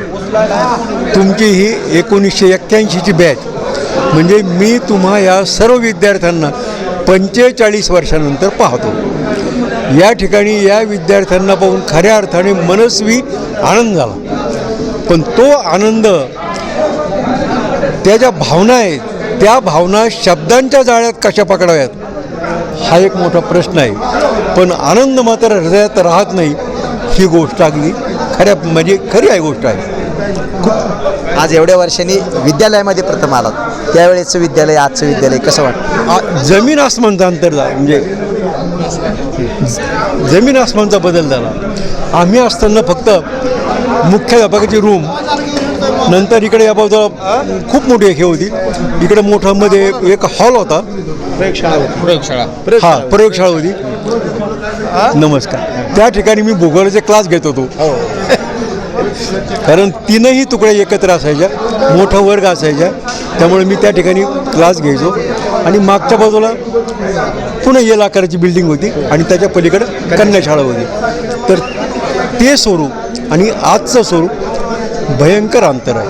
तुमची ही 1981ची बॅच म्हणजे मी तुम्हा या सर्व विद्यार्थ्यांना 45 वर्षानंतर पाहतो. या ठिकाणी या विद्यार्थ्यांना पाहून खऱ्या अर्थाने मनस्वी आनंद झाला. पण तो आनंद त्या ज्या भावना आहेत त्या भावना शब्दांच्या जाळ्यात कशा पकडाव्यात हा एक मोठा प्रश्न आहे. पण आनंद मात्र हृदयात राहत नाही ही गोष्ट अगदी खरी आहे गोष्ट आहे. आज एवढ्या वर्षांनी विद्यालयामध्ये प्रथम आलात, त्यावेळेचं विद्यालय आजचं विद्यालय कसं वाटतं? जमीन आसमानचा अंतर झाला. म्हणजे जमीन आसमानचा बदल झाला. आम्ही असताना फक्त मुख्याध्यापकाची रूम, नंतर इकडे या बाजूला खूप मोठी एक हे होती. इकडे मोठा मध्ये एक हॉल होता, प्रयोगशाळा होती. नमस्कार. त्या ठिकाणी मी भूगोलाचे क्लास घेत होतो. कारण 3ही तुकड्या एकत्र असायच्या, मोठा वर्ग असायच्या. त्यामुळे मी त्या ठिकाणी क्लास घ्यायचो. आणि मागच्या बाजूला पुन्हा एल आकाराची बिल्डिंग होती आणि त्याच्या पलीकडे कन्याशाळा होती. तर ते स्वरूप आणि आजचं स्वरूप भयंकर अंतर आहे.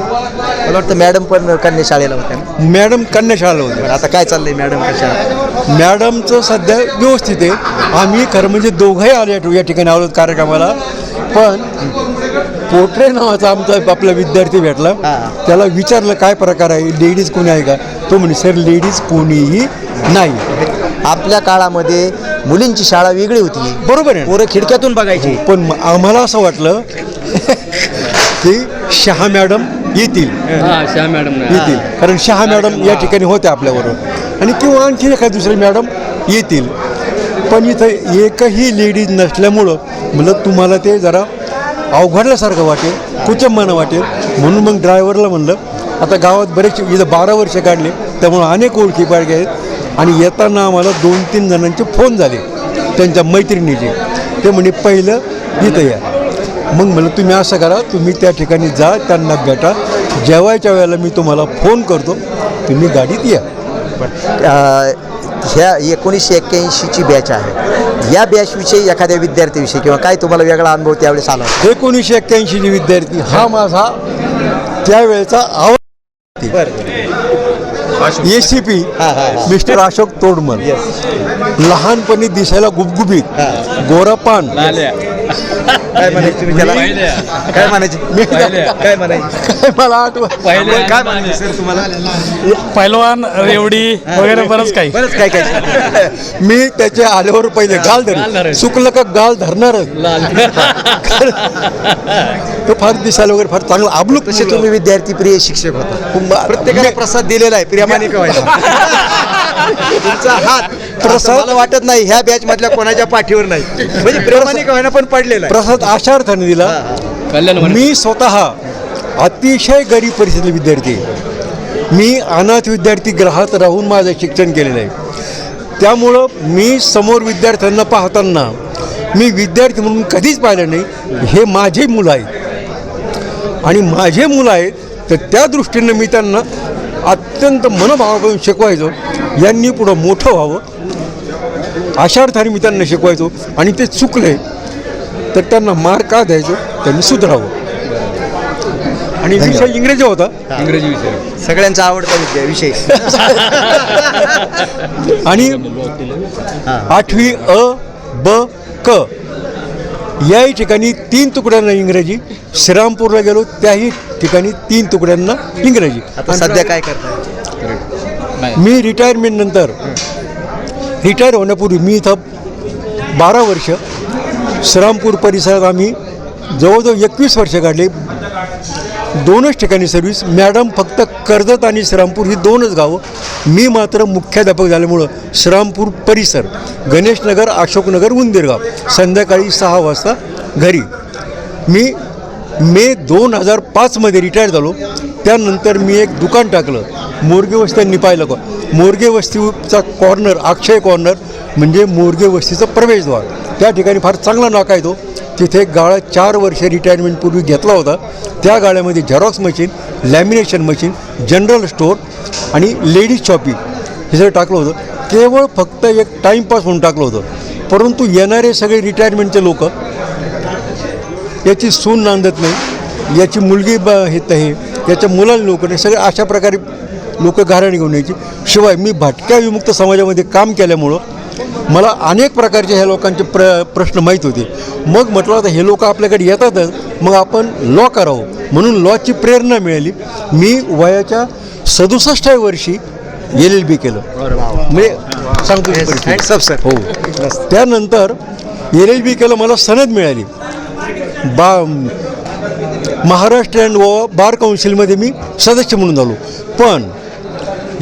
मला वाटतं मॅडम पण कन्याशाळेला होत्या. मॅडम कन्याशाळेला होत्या. आता काय चाललंय मॅडम कशा? मॅडमचं सध्या व्यवस्थित आहे. आम्ही खरं म्हणजे दोघंही आले या ठिकाणी आलो कार्यक्रमाला. पण पोट्रे नावाचा आपला विद्यार्थी भेटला. त्याला विचारलं काय प्रकार आहे, लेडीज कोणी आहे का? तो म्हणे सर लेडीज कोणीही नाही. आपल्या काळामध्ये मुलींची शाळा वेगळी होती. बरोबर आहे. पोरं खिडक्यातून बघायची. पण आम्हाला असं वाटलं की शहा मॅडम येतील. येतील कारण शहा मॅडम या ठिकाणी होत्या आपल्याबरोबर आणि किंवा आणखी एखाद दुसरे मॅडम येतील. पण इथं एकही लेडीज नसल्यामुळं म्हणलं तुम्हाला ते जरा अवघडल्यासारखं वाटेल, कुचंबना वाटेल. म्हणून मग ड्रायव्हरला म्हणलं आता गावात बरेचसे इथं 12 वर्ष काढले त्यामुळं अनेक ओळखी पाळखे आहेत. आणि येताना आम्हाला 2-3 जणांचे फोन झाले त्यांच्या मैत्रिणीचे. ते म्हणे पहिलं इथं या. मग म्हणलं तुम्ही असं करा, तुम्ही त्या ठिकाणी जा, त्यांना भेटा, जेवायच्या वेळेला मी तुम्हाला फोन करतो, तुम्ही गाडीत या. ह्या 1981ची बॅच आहे. या बॅचविषयी एखाद्या विद्यार्थ्याविषयी किंवा काय तुम्हाला वेगळा अनुभव त्यावेळेस आला? 1981ची विद्यार्थी हा माझा त्यावेळेचा ACP मिस्टर अशोक तोडमल. लहानपणी दिसायला गुबगुबीत, गोरापान, काय म्हणायचं तुम्ही त्याला काय म्हणायचे काय म्हणायचे मला आठवत काय म्हणायचे सर तुम्हाला पैलवान रेवडी वगैरे बरंच काही बरंच काय काय मी त्याच्या आल्यावर पहिले गाल धर चुकलं का गाल धरणारच तो फार दिसायला वगैरे फार चांगला आबलूक तसे तुम्ही विद्यार्थी प्रिय शिक्षक होता प्रत्येकाला प्रसाद दिलेला आहे प्रियमाने का व्हायला तुमचा हात प्रसाद वाटत नाही ह्या बॅच मधल्या कोणाच्या पाठीवर नाही म्हणजे प्रेमाने का व्हायला पण पडलेला आहे. प्रसाद अशा अर्थाने दिला मी स्वतः अतिशय गरीब परिस्थितीतले विद्यार्थी आहे. मी अनाथ विद्यार्थी ग्रहात राहून माझं शिक्षण केलेलं आहे. त्यामुळं मी समोर विद्यार्थ्यांना पाहताना मी विद्यार्थी म्हणून कधीच पाहिलं नाही. हे माझे मुलं आहेत आणि माझे मुलं आहेत तर त्या दृष्टीनं मी त्यांना अत्यंत मनोभावाकडून शिकवायचो. यांनी पुढं मोठं व्हावं अशा अर्थाने मी त्यांना शिकवायचो आणि ते चुकले तर त्यांना मार का द्यायचो त्यांनी सुधारावं. आणि विषय इंग्रजी होता. इंग्रजी विषय सगळ्यांचा आवडता विषय आणि 8वी अ ब क याही ठिकाणी 3 तुकड्यांना इंग्रजी. श्रीरामपूरला गेलो त्याही ठिकाणी 3 तुकड्यांना इंग्रजी. आता सध्या काय करताय मी रिटायरमेंट नंतर रिटायर होण्यापूर्वी मी इथं 12 वर्ष श्रीरामपूर परिसरात आम्ही जवळजवळ 21 वर्ष काढले. 2च ठिकाणी सर्व्हिस. मॅडम फक्त कर्जत आणि श्रीरामपूर ही 2च गावं. मी मात्र मुख्याध्यापक झाल्यामुळं श्रीरामपूर परिसर गणेशनगर अशोकनगर उंदीरगाव संध्याकाळी 6 वाजता घरी. मी मे 2005मध्ये रिटायर झालो. त्यानंतर मी एक दुकान टाकलं. मोरगे वस्त्यांनी पाहिलं का मोरगे वस्तीचा कॉर्नर अक्षय कॉर्नर म्हणजे मोरगे वस्तीचं प्रवेशद्वार. त्या ठिकाणी फार चांगला नाका आहे तो. तिथे गाळा 4 वर्ष रिटायरमेंटपूर्वी घेतला होता. त्या गाळ्यामध्ये xerox machine lamination machine general store आणि लेडीज शॉपिंग हे सगळं टाकलं होतं. केवळ फक्त एक टाईमपास म्हणून टाकलं होतं. परंतु येणारे सगळे रिटायरमेंटचे लोक याची सून नांदत नाही याची मुलगी हे याच्या मुलाला लोक नाही सगळे अशा प्रकारे लोक घराणे घेऊन यायची. शिवाय मी भटक्या विमुक्त समाजामध्ये काम केल्यामुळं मला अनेक प्रकारचे ह्या लोकांचे प्रश्न माहीत होते. मग म्हटलं होतं हे लोक आपल्याकडे येतातच मग आपण लॉ करावं म्हणून लॉची प्रेरणा मिळाली. मी वयाच्या 67व्या वर्षी LLB केलं. म्हणजे सांगतो सर हो. त्यानंतर LLB केलं मला सनद मिळाली. महाराष्ट्र अँड बार काउन्सिलमध्ये मी सदस्य म्हणून झालो. पण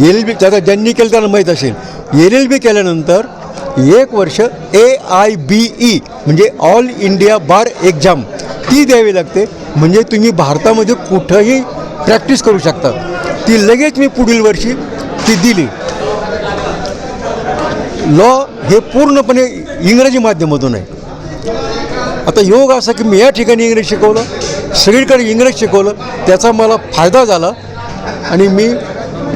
LLB आता ज्यांनी केलं त्यांना माहीत असेल LLB केल्यानंतर 1 वर्ष AIBE म्हणजे ऑल इंडिया बार एक्झाम ती द्यावी लागते. म्हणजे तुम्ही भारतामध्ये कुठंही प्रॅक्टिस करू शकता. ती लगेच मी पुढील वर्षी ती दिली. लॉ हे पूर्णपणे इंग्रजी माध्यमातून आहे. आता योग असा की मी या ठिकाणी इंग्रजी शिकवलं सगळीकडे इंग्रजी शिकवलं त्याचा मला फायदा झाला आणि मी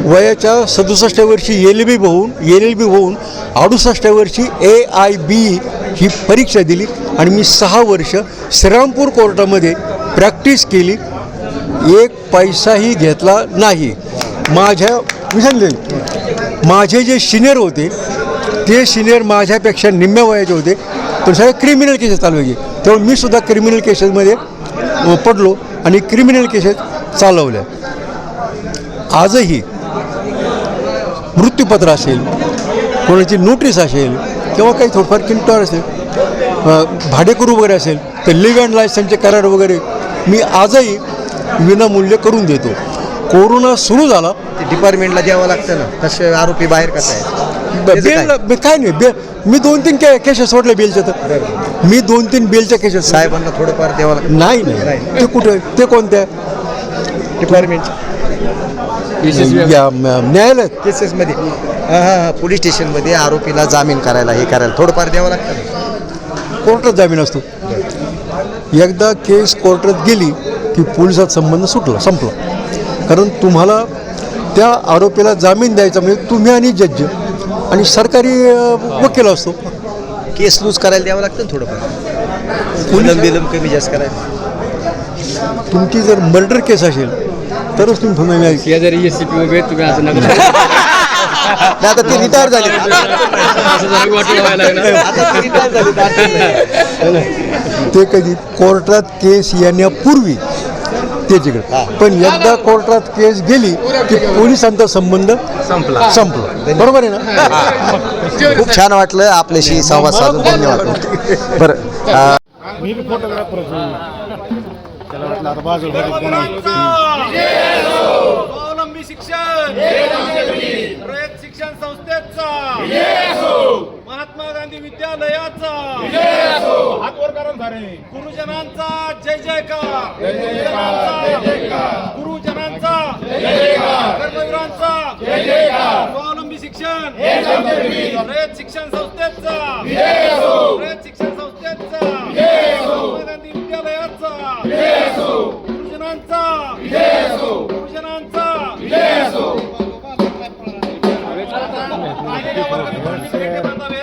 वयाच्या 67व्या वर्षी LLB होऊन 68व्या वर्षी AIBE ही परीक्षा दिली आणि मी 6 वर्ष श्रीरामपूर कोर्टामध्ये प्रॅक्टिस केली. 1 पैसाही घेतला नाही. मी सांगितले माझे जे सिनियर होते ते सिनियर माझ्यापेक्षा निम्म्या वयाचे होते पण सगळे क्रिमिनल केसेस चालवायचे. त्यामुळे मी सुद्धा क्रिमिनल केसेसमध्ये पडलो आणि क्रिमिनल केसेस चालवल्या. आजही मृत्यूपत्र असेल कोणाची नोटीस असेल किंवा काही थोडंफार किंटॉर असेल भाडेकरू वगैरे असेल तर लिव्ह अँड लायसन्सचे करार वगैरे मी आजही विनामूल्य करून देतो. कोरोना सुरू झाला डिपार्टमेंटला द्यावं लागतं ना तसे आरोपी बाहेर कसं आहे काय नाही मी 2-3 केसेस सोडले बेलच्या. तर मी 2-3 बेलच्या केसेस साहेबांना थोडंफार द्यावं लागतं. नाही ते कुठे ते कोणत्या डिपार्टमेंटच्या न्यायालयात केसेसमध्ये पोलीस स्टेशनमध्ये आरोपीला जामीन करायला हे करायला थोडंफार द्यावं लागतं. कोर्टात जामीन असतो. एकदा केस कोर्टात गेली की पोलिसात संबंध संपला. कारण तुम्हाला त्या आरोपीला जामीन द्यायचा म्हणजे तुम्ही आणि जज आणि सरकारी वकील असतो. केस लूज करायला द्यावं लागतं ना थोडंफार विलंब कमी जास्त करायला. तुमची जर मर्डर केस असेल तरच तुम्ही जर SCP तुम्ही असं नका नाही, आता ती रिटायर झाली आता ती रिटायर झाली. ते कधी कोर्टात केस येण्यापूर्वी ते तिकडे, पण एकदा कोर्टात केस गेली की पोलिसांचा संबंध संपला. बरोबर आहे ना? खूप छान वाटलं आपल्याशी संवाद साधून. धन्यवाद. बरं मी फोटोग्राफर त्याला वाटलं आता बाजूला स्वावलंबी शिक्षण रयत शिक्षण संस्थेचा महात्मा गांधी विद्यालयाचा गुरुजनांचा जय जयकार, गुरुजनांचा कर्मवीरांचा स्वावलंबी शिक्षण रयत शिक्षण संस्थेचा रयत शिक्षण संस्थेचा महात्मा गांधी विद्यालयाचा गुरुजनांचा गुरुजनांचा आलेल्या वर्गातील बांधावे